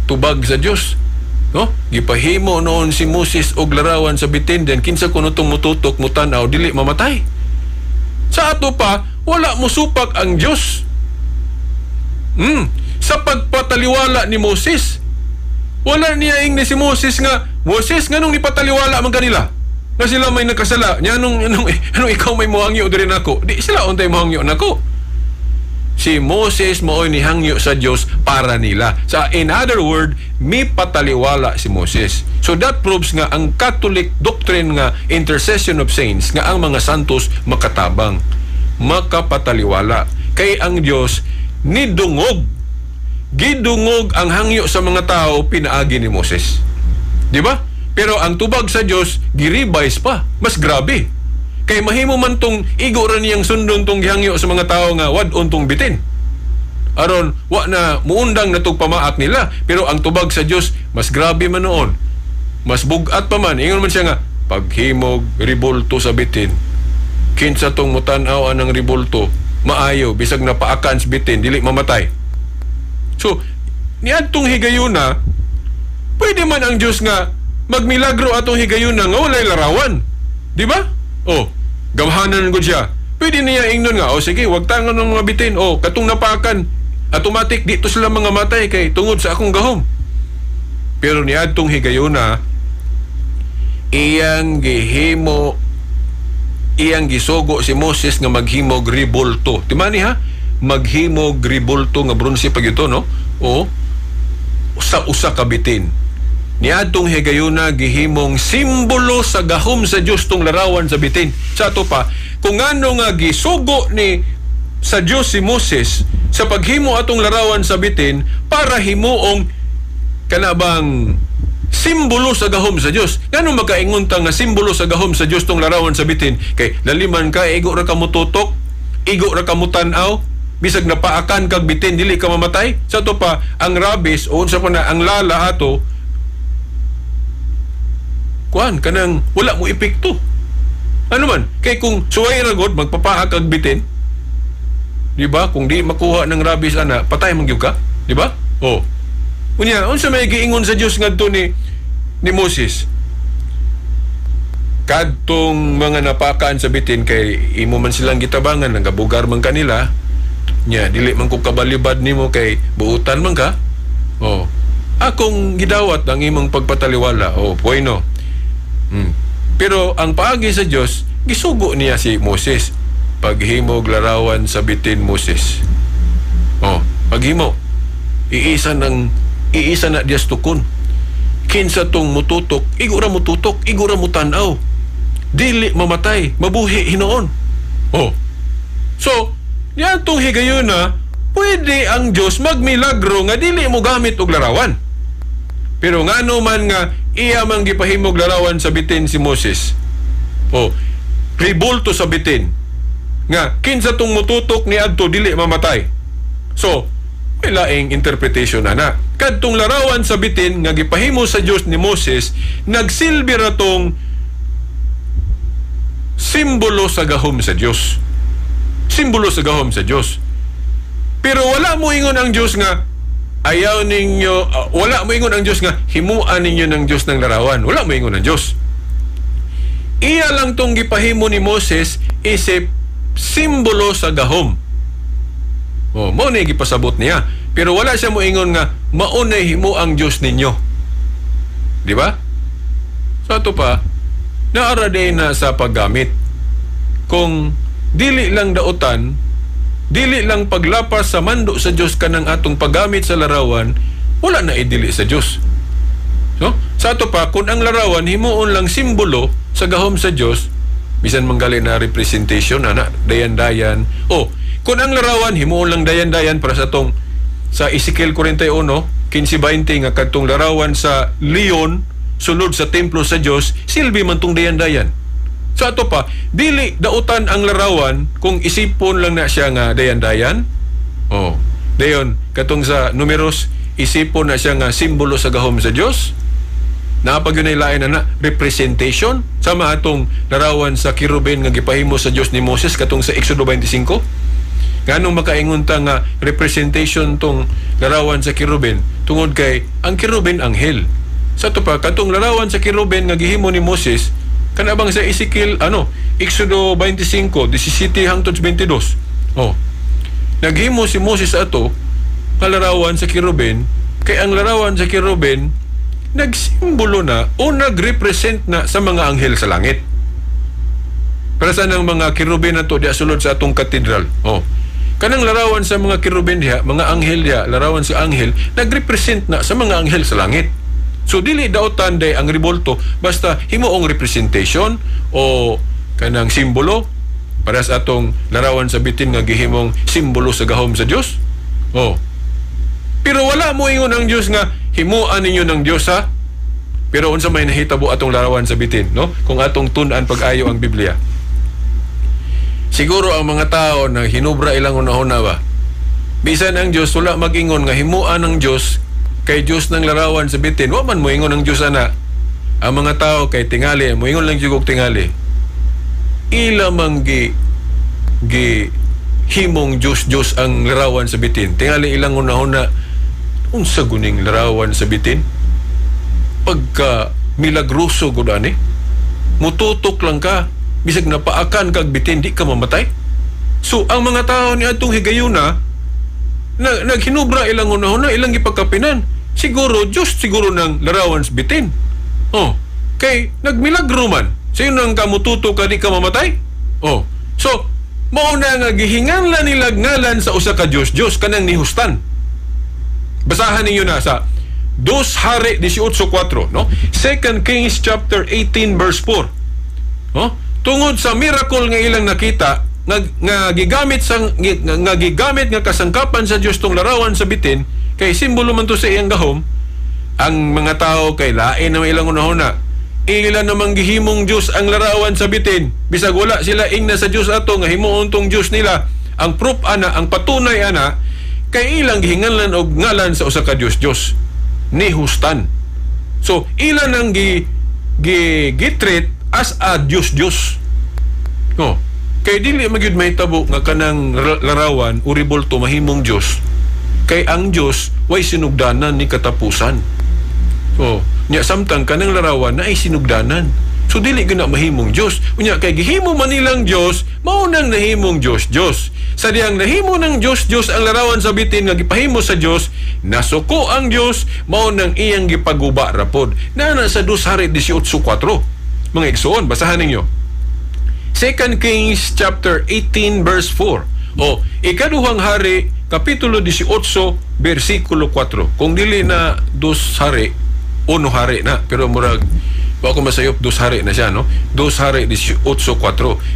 tubag sa Dios. No? Gipahimo noon si Moses og larawan sa bitin, den kinsa kuno tong mututok mutanaw dili mamatay. Sa ato pa wala mo supak ang Dios. Sa pagpataliwala ni Moses, wala niya ing ni si Moses nga, Moses nganong nipataliwala man kanila nga sila may nakasala, nya anong ikaw may mohangyo diri nako, di sila untay mohangyo nako. Si Moses mooy nihangyo sa Dios para nila. Sa in other word, may pataliwala si Moses. So that proves nga ang Catholic doctrine nga intercession of saints nga ang mga santos makatabang, makapataliwala. Kay ang Dios gidungog ang hangyo sa mga tao pinaagi ni Moses. Di ba? Pero ang tubag sa Dios giribais pa, mas grabe. Kay mahimo man tong igo ra niyang sundon tong gihangyo sa mga tao nga wad-on tong bitin. Aron wa na muundang na tong pamaak nila, pero ang tubag sa Dios mas grabe man noon. Mas bugat pa man. Ingon man siya nga paghimog ribulto sa bitin. Kinsa tong mutan-aw anang ribulto, maayo bisag napaakan sa bitin dili mamatay. So niadtong higayuna, pwede man ang Dios nga magmilagro atong higayuna nga walay larawan. Di ba? Oh, gamhanan ko siya. Pwede niya ingnon nga, sige, wag tangan ng mga bitin. Katong napakan, automatic dito sila mga matay kay tungod sa akong gahom. Pero niadtong higayuna, iyang gisugo si Moses nga maghimog ribulto. Timani ha? Maghimog ribulto nga bronze pag ito, no? O usa ka bitin. Niadtong higayuna gihimong simbolo sa gahom sa Dios tong larawan sa bitin. Sa ato pa, kung ano nga gisugo ni sa Dios si Moses sa paghimo atong larawan sa bitin para himuong kanabang simbolo sa gahom sa Dios. Ngano makaingon ta nga simbolo sa gahom sa Dios tong larawan sa bitin? Kay laliman ka, igo ra ka mo tutok, igo ra ka mo tan-aw, bisag napaakan kag bitin dili ka mamatay. Sa to pa ang rabies o unsa pa na ang lala ato, kuan kanang wala mo epekto. Ano man, kay kung suway ra gud magpapaak kag bitin, di ba? Kung di makuha ng rabies ana, patay man gyud ka, di ba? Oh. Unya, unsa may giingon sa Dios ngadto ni Moses? Kadtong mga napakaan sa bitin kay imo man silang gitabangan, nagabugar man kanila, nya dili man ko kabalibad nimo kay buutan man ka. Oh. Akong gidawat ang imong pagpataliwala. Oh, bueno. Pero ang paagi sa Dios, gisugo niya si Moses. Paghimog larawan sa bitin Moses. Oh, paghimo. Iisa na Dios tukon. Kinsa tong mututok, igura mututok, igura mo tan-aw. Dili mamatay, mabuhi hinoon. Oh. So, yan tong higayon na, pwede ang Dios magmilagro nga dili mo gamit og larawan. Pero ngano man nga iya man gipahimog larawan sa bitin si Moses. Oh, ribulto sa bitin. Nga kinsa tong mututok ni adto dili mamatay. So, may laing interpretation ana. Kadtong larawan sa bitin nga gipahimo sa Dios ni Moses, nagsilbi ra tong simbolo sa gahom sa Dios. Simbolo sa gahom sa Dios. Pero wala mo ingon ang Dios nga ayaw ninyo, wala mo ingon ang Dios nga himuan ninyo ng Dios ng larawan. Wala mo ingon ang Dios. Iya lang tong gipahimo ni Moses isip simbolo sa gahom. Oh, mao na gipasabot niya. Pero wala siya moingon nga maunay himo ang Dios ninyo. Di ba? So ato pa, naara din na sa paggamit. Kung dili lang dautan, dili lang paglapas sa mando sa Dios kanang atong paggamit sa larawan, wala na idili sa Dios. So, sa ato pa, kung ang larawan himuon lang simbolo sa gahom sa Dios, bisan manggali na representation ana dayan-dayan. Oh, kung ang larawan himuon lang dayan-dayan para sa tong sa Ezekiel 41, 15-20 nga kadtong larawan sa leon sulod sa templo sa Dios, silbi man tong dayan-dayan. So ato pa, dili dautan ang larawan kung isipon lang na siya nga dayan-dayan. Oh, dayon katong sa Numeros, isipon na siya nga simbolo sa gahom sa Dios. Napag yun ay lain na representation sama atong larawan sa kirubin nga gipahimo sa Dios ni Moses katong sa Exodo 25. Nganong makaingon ta nga representation tong larawan sa kirubin tungod kay ang kirubin anghel. Sa to pa katong larawan sa kirubin nga gihimo ni Moses kanabang sa Ezekiel Exodo 25 17 hangtod 22. Oh. Naghimo si Moses ato nga larawan sa kirubin kay ang larawan sa kirubin nagsimbolo na o nagrepresent na sa mga anghel sa langit. Para sa nang mga kirubin na to diya sulod sa atong katedral. Oh. Kanang larawan sa mga kirubin diya, mga anghel diya, larawan sa anghel, nagrepresent na sa mga anghel sa langit. So dili dautan day ang ribulto basta himuong representation o kanang simbolo para sa atong larawan sa bitin nga gihimong simbolo sa gahom sa Dios. Oh. Pero wala mo ingon ang Dios nga himuan ninyo ng Dios ha. Pero unsa may nahitabo atong larawan sa bitin, no? Kung atong tun-an pag-ayo ang Biblia. Siguro ang mga tao na hinubra ilang una-una ba? Bisan ang Dios wala mag-ingon nga himuan ng Dios kay Dios ng larawan sa bitin. Wa man mo ingon ang Dios ana. Ang mga tao kay tingali, mo ingon lang jugog tingali. Ila man gi himong Dios ang larawan sa bitin. Tingali ilang una-una unsa guning larawan sa bitin? Pagka milagroso gud ani. Mututok lang ka, bisag napaakan kag bitin di ka mamatay. So ang mga tao ni atong higayuna naghinubra ilang una-una, ilang gipagkapinan. Siguro Dios siguro ng larawan sa bitin. Oh, kay nagmilagro man. Sino nang kamututok ka di ka mamatay? Oh. So mao na nga gihinganlan nila ngalan sa usa ka Dios kanang nihustan. Basahan ninyo na sa 2 Hari 18:4, no? 2 Kings chapter 18 verse 4. No? Tungod sa miracle nga ilang nakita nga gigamit nga kasangkapan sa Dios tong larawan sa bitin kay simbolo man to sa iyang gahom, ang mga tao kay lain na ilang unahuna. Ilan namang gihimong Diyos ang larawan sa bitin. Bisag wala sila ingna sa Diyos ato nga himuon tong Diyos nila. Ang proof ana, ang patunay ana, kay ilang gihinganlan og ngalan sa usa ka Diyos ni hustan. So ilan ang gitreat as a Diyos. No. Kay dili magyud may tabo nga kanang larawan o ribulto mahimong Diyos. Kay ang Diyos way sinugdanan ni katapusan. So, nya samtang kanang larawan na ay sinugdanan. So dili gyud na mahimong Diyos. Unya kay gihimo man nilang Diyos, mao nang nahimong Diyos. Sa diyang nahimo ng Diyos ang larawan sa bitin nga gipahimo sa Diyos, nasuko ang Diyos, mao nang iyang gipaguba rapod. Nana sa 2 Hari 18:4. Mga igsoon, basahan ninyo. 2 Kings chapter 18 verse 4. O ikaduhang hari kapitulo 18 bersikulo 4. Kung dili na 2 hari, 1 hari na, pero murag ako masayop 2 hari na siya, no? 2 Hari 18:4.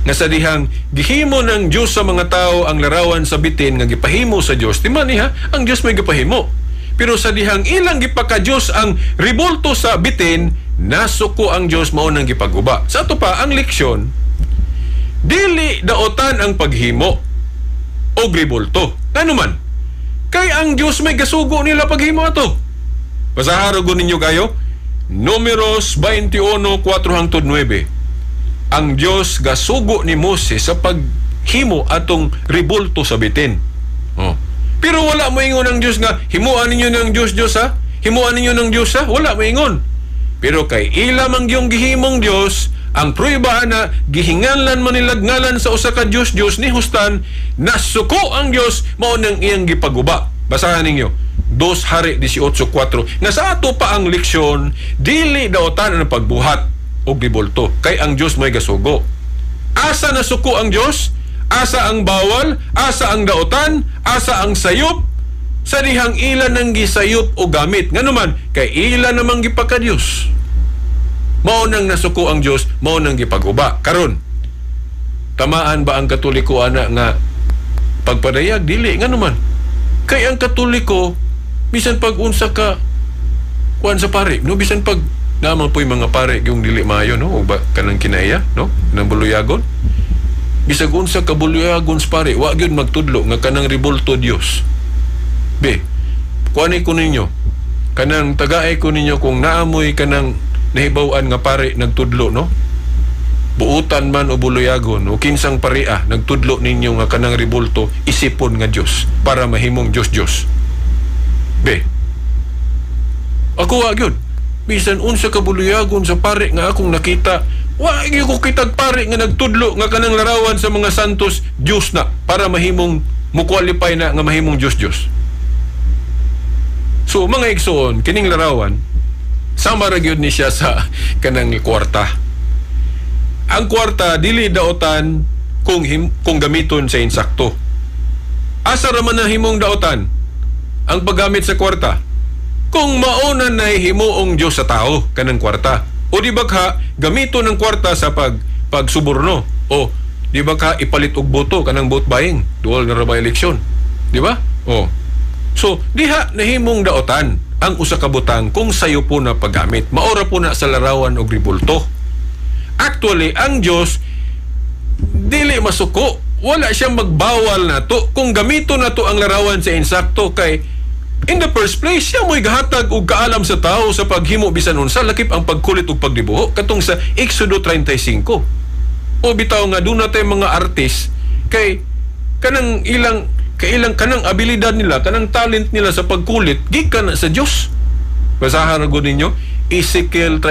Nga sa dihang gihimo ng Diyos sa mga tao ang larawan sa bitin nga gipahimo sa Diyos. Timan niya, ang Diyos may gipahimo. Pero sa dihang ilang gipaka-Diyos ang ribulto sa bitin, nasuko ang Diyos, mao nang gipaguba. Sa ato pa ang leksyon, dili daotan ang paghimo o ribulto. Ano man? Kay ang Diyos may gasugo nila paghimo ato. Pasaharogon ninyo kayo. Números 21:4-9. Ang Diyos gasugo ni Moses sa paghimo atong ribulto sa bitin. Oh. Pero wala mo ingon ang Diyos nga himuan ninyo ng Diyos ha? Himuan ninyo ng Diyos ha? Wala mo ingon. Pero kay ilam ang giyong gihimong Diyos, ang prueba na gihinganlan man nilagnalan sa usa ka Diyos ni hustan, nasuko ang Diyos, mao nang iyang gipaguba. Basahan ninyo 2 Hari 18:4. Nga sa ato pa ang leksyon, dili daotan ang pagbuhat o ribulto, kay ang Diyos may gasugo. Asa nasuko ang Diyos? Asa ang bawal? Asa ang daotan? Asa ang sayop? Sa dihang ilan ang gisayop o gamit. Nga naman, kay ilan namang gipaka Diyos. Mao nang nasuko ang Diyos, mao nang gipaguba. Karon, tamaan ba ang Katoliko ana nga pagpadayag? Dili, nga naman. Kay ang Katoliko, bisan pag unsa ka kuan sa pare, no, bisan pag naman po yung mga pare yung dili maayo, no, o ba kanang kinaya, no, nang buluyagon, bisag unsa ka buluyagon sa pare, wa gyud magtudlo nga kanang ribulto Dios. Be, kuani ko ninyo, kanang tagaay ko ninyo kung naamoy kanang nahibaw-an nga pare nagtudlo, no, buutan man o buluyagon o kinsang paria nagtudlo ninyo nga kanang ribulto, isipon nga Dios para mahimong Dios. Be, ako wa gyud bisan unsa ka buluyagon sa pare nga akong nakita, wa gyud ko kitag pare nga nagtudlo nga kanang larawan sa mga santos Dios na para mahimong mo-qualify na nga mahimong Dios. So mga igsoon, kining larawan sama ra gyud ni siya sa kanang kwarta. Ang kwarta dili daotan kung gamiton sa insakto. Asa ra man na himong daotan ang paggamit sa kwarta? Kung mauna na himuong Diyos sa tao kanang kwarta. O di ba ka gamito ng kwarta sa pagsuborno? O di ba ka ipalit og boto kanang vote buying? Dual na rabay eleksyon. Di ba? O. So, diha nahimong daotan ang usa ka butang kung sayo po na paggamit. Maora po na sa larawan og ribulto. Actually, ang Diyos dili masuko. Wala siyang magbawal na to kung gamito na to ang larawan sa insakto, kay in the first place, siya mo'y gahatag og kaalam sa tao sa paghimo bisan unsa, lakip ang pagkulit og pagdibuho katong sa Exodo 35. O bitaw nga doon natin mga artist kay kanang ilang kanang abilidad nila, kanang talent nila sa pagkulit gikan sa Dios. Basahan gud ninyo Exodus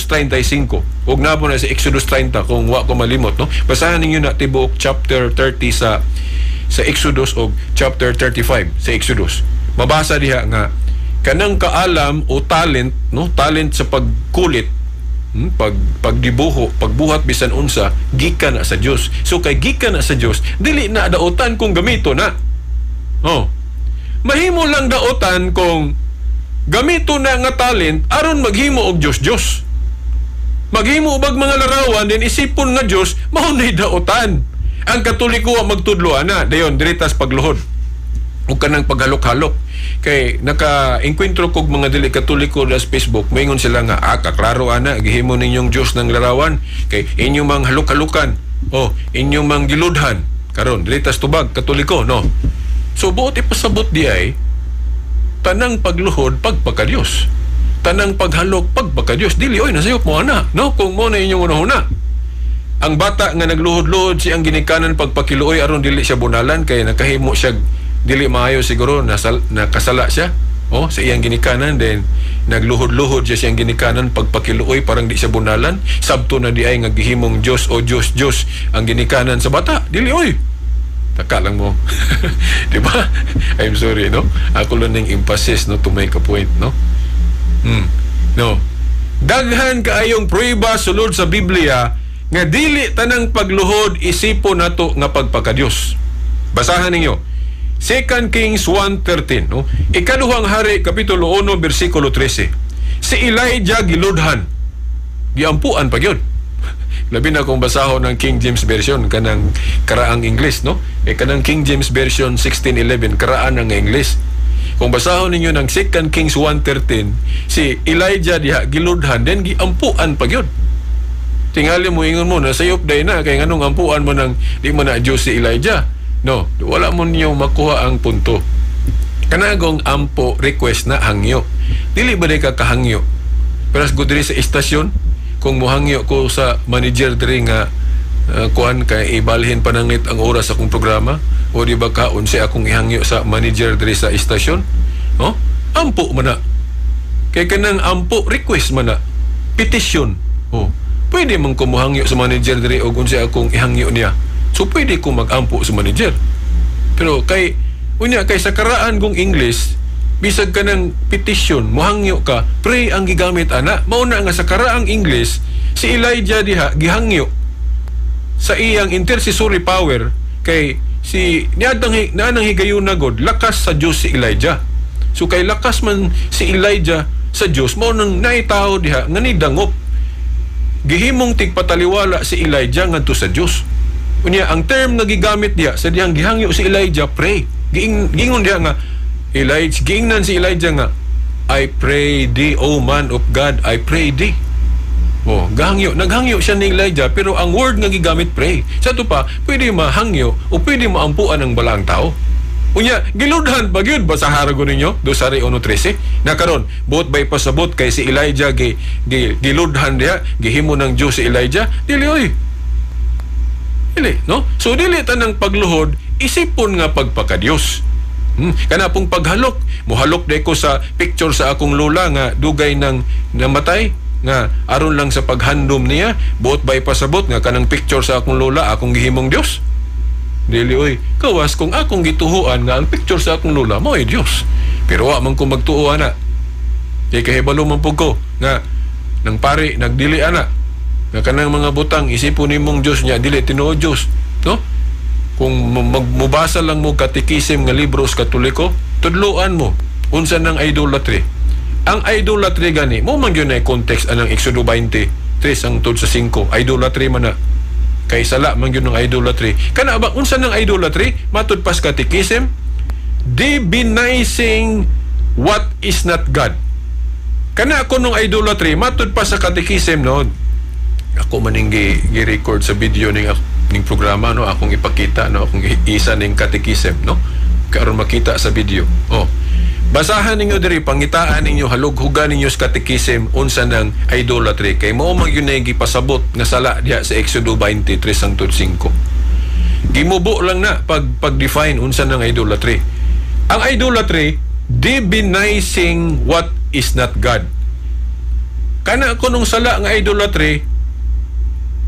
35. Ug na po na sa Exodus 30 kung wa ko malimot, no. Basahan ninyo na tibuok chapter 30 sa Exodus o chapter 35 sa Exodus. Mabasa diha nga kanang kaalam o talent, no, talent sa pagkulit, pagdibuho, pagbuhat bisan unsa, gikan na sa Dios. So kay gikan na sa Dios, dili na daotan kung gamito na. Oh. Mahimo lang daotan kung gamito na nga talent aron maghimo og Dios. Maghimo ubag mga larawan din isipon nga Dios, mao nay daotan. Ang Katoliko magtudlo ana dayon diritas pagluhod ug kanang paghalok-halok. Kay naka-enkwentro kog mga dili katoliko sa Facebook, maingon sila nga kaklaro ana gihimo ninyong Dios ng larawan kay inyong mang haluk-halukan inyong mang giludhan karon dili tas tubag katoliko no. So buot ipasabot di ay tanang pagluhod pagpakadiyos, tanang paghalok pagpakadiyos, dili oy nasayop mo ana no kung mo na inyong unahuna. Ang bata nga nagluhod-luhod siyang ginikanan pagpakiluoy aron dili siya bunalan kay nakahimo siya dili maayo siguro nakasala siya sa iyang ginikanan, then nagluhod-luhod siya siyang ginikanan pagpakiluoy parang di siya bunalan, sabto na di ay nga gihimong Diyos o Diyos ang ginikanan sa bata, dili oy taka lang mo. Di ba? I'm sorry no, ako lang ning emphasis no to make a point no. No, daghan kaayong prueba sulod sa Biblia nga dili tanang pagluhod isipon nato nga pagpakadiyos. Basahan ninyo 2 Kings 1:13 no? Ikaduhang hari kapitulo 1 bersikulo 13. Si Elijah giludhan, giampuan pa gyud. Labi na kung basahon ng King James Version kanang karaang English no. Kanang King James Version 1611 karaan ang English. Kung basahon ninyo ng 2 Kings 1:13, si Elijah diha giludhan then giampuan pa gyud. Tingali mo ingon mo na sayop day na kay nganong ampuan mo nang di mo na Diyos si Elijah. No, wala mo niyo makuha ang punto. Kanagong ampo request na hangyo. Dili ba ka kahangyo? Pero good diri sa istasyon, kung mohangyo ko sa manager diri nga kuan kay ibalhin panangit ang oras akong programa, o di ba kaon si akong ihangyo sa manager diri sa istasyon? No? Ampo man na. Kay kanang ampo request man na. Petition. Pwede man ko mohangyo sa manager diri o kung si akong ihangyo niya. So pwede ko mag-ampo sa manager. Pero kay sa karaan kong English, bisag ka ng petition, mohangyo ka, pray ang gigamit ana. Mauna nga sa karaang English, si Elijah diha gihangyo sa iyang intercessory power kay si nanang higayon na God, lakas sa Diyos si Elijah. So kay lakas man si Elijah sa Diyos, mao nang naitaho diha nga ni dangop. Gihimong tigpataliwala si Elijah ngadto sa Diyos. Unya ang term nga gigamit diya sa diyang gihangyo si Elijah, pray. Gingon diya nga giingnan si Elijah nga, I pray thee, O man of God, I pray thee. Naghangyo siya ni Elijah, pero ang word nga gigamit pray. Sa to pa, pwede mahangyo o pwede maampuan ng balaang tao. Unya giludhan pa gyud sa haragon ninyo 2:13 na karon buot bay pasabot kay si Elijah giludhan diya, gihimo ng Dios si Elijah, dili oy. Dili, no? So dili tanang pagluhod isipon nga pagpakadiyos. Kana pong paghalok, muhalok day ko sa picture sa akong lola nga dugay ng namatay nga aron lang sa paghandom niya, buot bay pasabot nga kanang picture sa akong lola akong gihimong Dios. Dili oy, kawas kung akong gituhuan nga ang picture sa akong lola mao ay Dios. Pero wa man ko magtuo ana. Kay kahibalo man pug ko nga nang pari nagdili ana nga kanang mga butang isipon nimong Dios niya dili tinuod Dios, no? Kung mubasa lang mo katikisim nga libro sa Katoliko, tudloan mo unsa nang idolatry. Ang idolatry gani mo man gyud na context anang Exodo 23 ang tud sa 5, idolatry man na. Kay sala man gyud ng idolatry. Kana ba unsa nang idolatry? Matud pas katikisim, divinizing what is not God. Kana ako nung idolatry matud pa sa katikisim noon. Ako maning gi-record sa video ning programa no, akong ipakita no, akong isa ning katekism no, karon makita sa video. Basahan ninyo diri, pangitaan ninyo, halughugan ninyo sa katekism unsa nang idolatry kay mao man gyud gipasabot nga sala diha sa Exodo 23:5. Gimubo lang na pag-define unsa nang idolatry. Ang idolatry, divinizing what is not God. Kana kunong sala nga idolatry,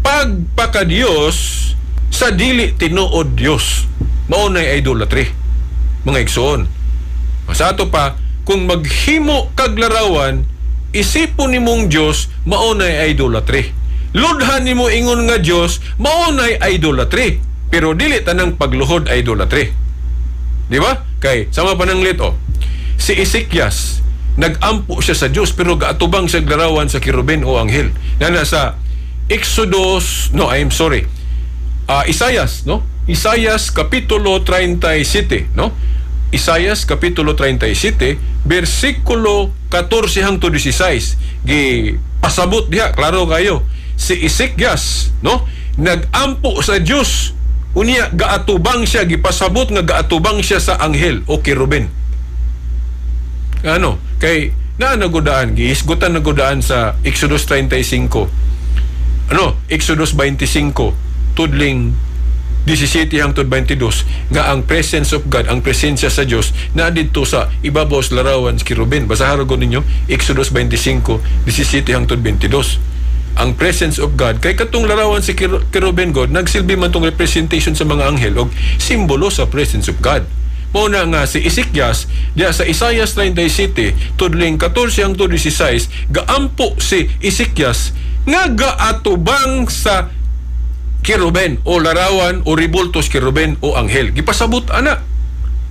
pagpakadiyos sa dili tinuod Dios. Mao nay idolatry, mga igsoon. Sa ato pa, kung maghimo kag larawan, isipon nimong Dios, mao nay idolatry. Ludhan nimo ingon nga Dios, mao nay idolatry. Pero dili tanang pagluhod idolatry. Di ba? Kay sama pananglit si Ezekias, nag-ampo siya sa Dios pero gaatubang sa larawan sa kirubin o anghel. Na nasa Isaias, no? Isaias kapitulo 37, no? Isaias kapitulo 37 bersikulo 14 hangtod 16 pasabot diha klaro kayo si Ezekias no nagampo sa Dios unya gaatubang siya gipasabot nga gaatubang siya sa anghel o keruben. Ano kay nagodaan giisgutan nagodaan sa Exodus 35 Exodus 25 tudling 17 hangtod 22 nga ang presence of God, ang presensya sa Dios na didto sa ibabaw sa larawan sa keruben. Basahan ko ninyo Exodus 25 17 hangtod 22. Ang presence of God kay katong larawan sa keruben God nagsilbi man tong representation sa mga anghel og simbolo sa presence of God. Mao na nga si Ezekias diya sa Isaias 37 tudling 14 hangtod 16 gaampo si Ezekias nga gaatubang sa keruben o larawan o ribultos keruben o anghel. Gipasabot ana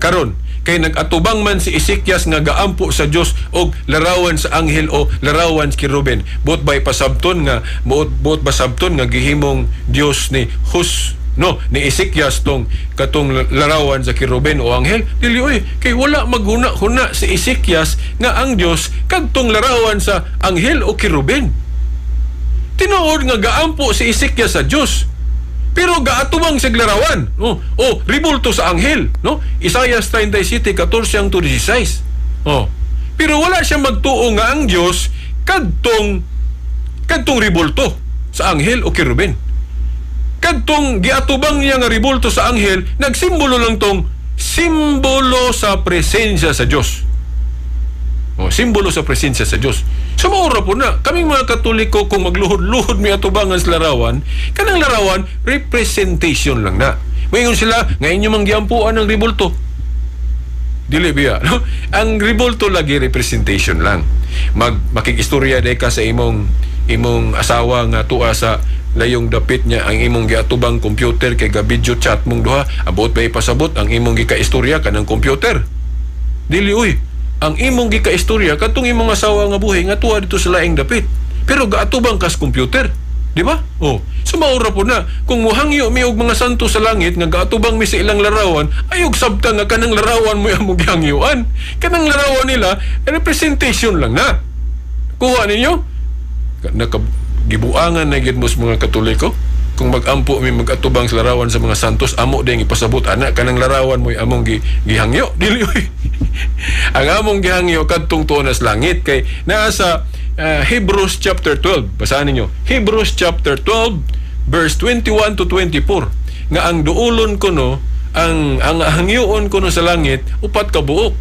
karon kay nagatubang man si Ezekias nga gaampo sa Dios og larawan sa anghel o larawan sa keruben. Buot bay pasabton nga buot basabton nga gihimong Dios ni ni Ezekias tong katong larawan sa keruben o anghel. Dili kay wala maghuna-huna si Ezekias nga ang Dios kadtong larawan sa anghel o keruben. Tinuod nga gaampo si Ezekias sa Dios pero gaatubang sa larawan ribulto sa anghel Isaias 37 14 hangtod 16 pero wala siya magtuo nga ang Dios kadtong ribulto sa anghel o keruben. Kadtong giatubang niya nga ribulto sa anghel nagsimbolo lang tong simbolo sa presensya sa Dios. Simbolo sa presensya sa Dios. So maura po na kaming mga Katoliko kung magluhod-luhod may atubangan sa larawan, kanang larawan representation lang na. Mayon sila ngayon yung manggiampuan ng ribulto. Dili biya, no? Ang ribulto lagi representation lang. Makikistorya day ka sa imong asawa nga tuwa sa layong dapit niya ang imong giatubang computer kay ga-video chat mong duha, abot ba ipasabot ang imong gikaistorya kanang computer. Dili ang imong gikaistorya katong imong asawa nga buhi nga tuwa dito sa laing dapit pero gaatubang kas computer, di ba? So maura po na kung muhangyo mi og mga santo sa langit nga gaatubang mi sa ilang larawan ayog sabta nga kanang larawan mo among gihangyuan. Kanang larawan nila representation lang na. Kuha ninyo gibuangan na gid mo sa mga Katoliko kung magampo mi magatubang sa larawan sa mga santos amo ding ipasabot ana kanang larawan mo among gihangyo. Dili ang among gihangyo kadtong tuon sa langit kay naa sa Hebrews chapter 12. Basahan ninyo Hebrews chapter 12 verse 21 to 24 nga ang duulon kuno ang hangyoon kuno sa langit upat ka buok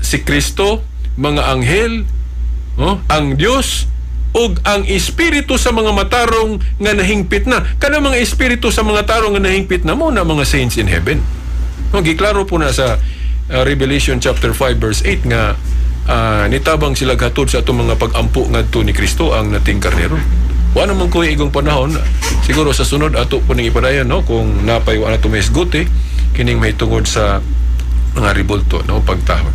si Kristo, mga anghel, ang Dios ug ang espiritu sa mga matarong nga nahingpit na. Kana mga espiritu sa mga tarong nga nahingpit na mo na mga saints in heaven. Giklaro po na sa Revelation chapter 5 verse 8 nga nitabang sila hatod sa atong mga pag-ampo ngadto ni Kristo ang nating karnero. Wa naman ko igong panahon siguro sa sunod ato po ning ipadayon kung napay wa na tumisgote kining may tungod sa mga ribulto pagtahon.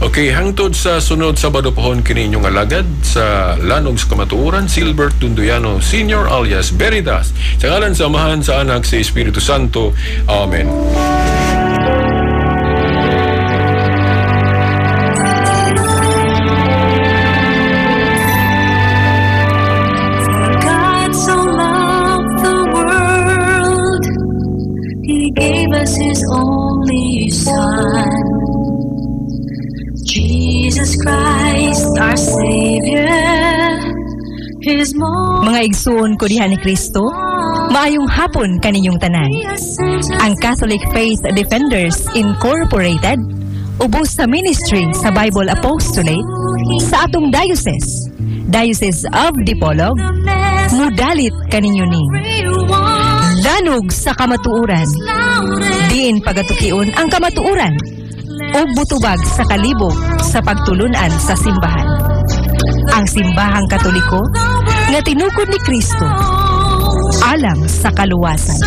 Okay, hangtod sa sunod Sabado pohon kini inyong alagad sa Lanog sa Kamatuoran, Silbert Tundoyano Sr. alias Veritas. Sa ngalan sa Amahan, sa Anak, sa Espiritu Santo. Amen. For God so loved the world, He gave us His only Son. Jesus Christ, our Savior, His Mga igsoon ko diha ni Kristo, maayong hapon kaninyong tanan. Ang Catholic Faith Defenders Incorporated, ubos sa ministry sa Bible Apostolate sa atong Diocese of Dipolog, mudalit kaninyo ni Lanog sa Kamatuoran, diin pagatukion ang kamatuoran o butubag sa kalibog sa pagtulunan sa simbahan. Ang simbahang Katoliko nga tinukod ni Kristo alang sa kaluwasan.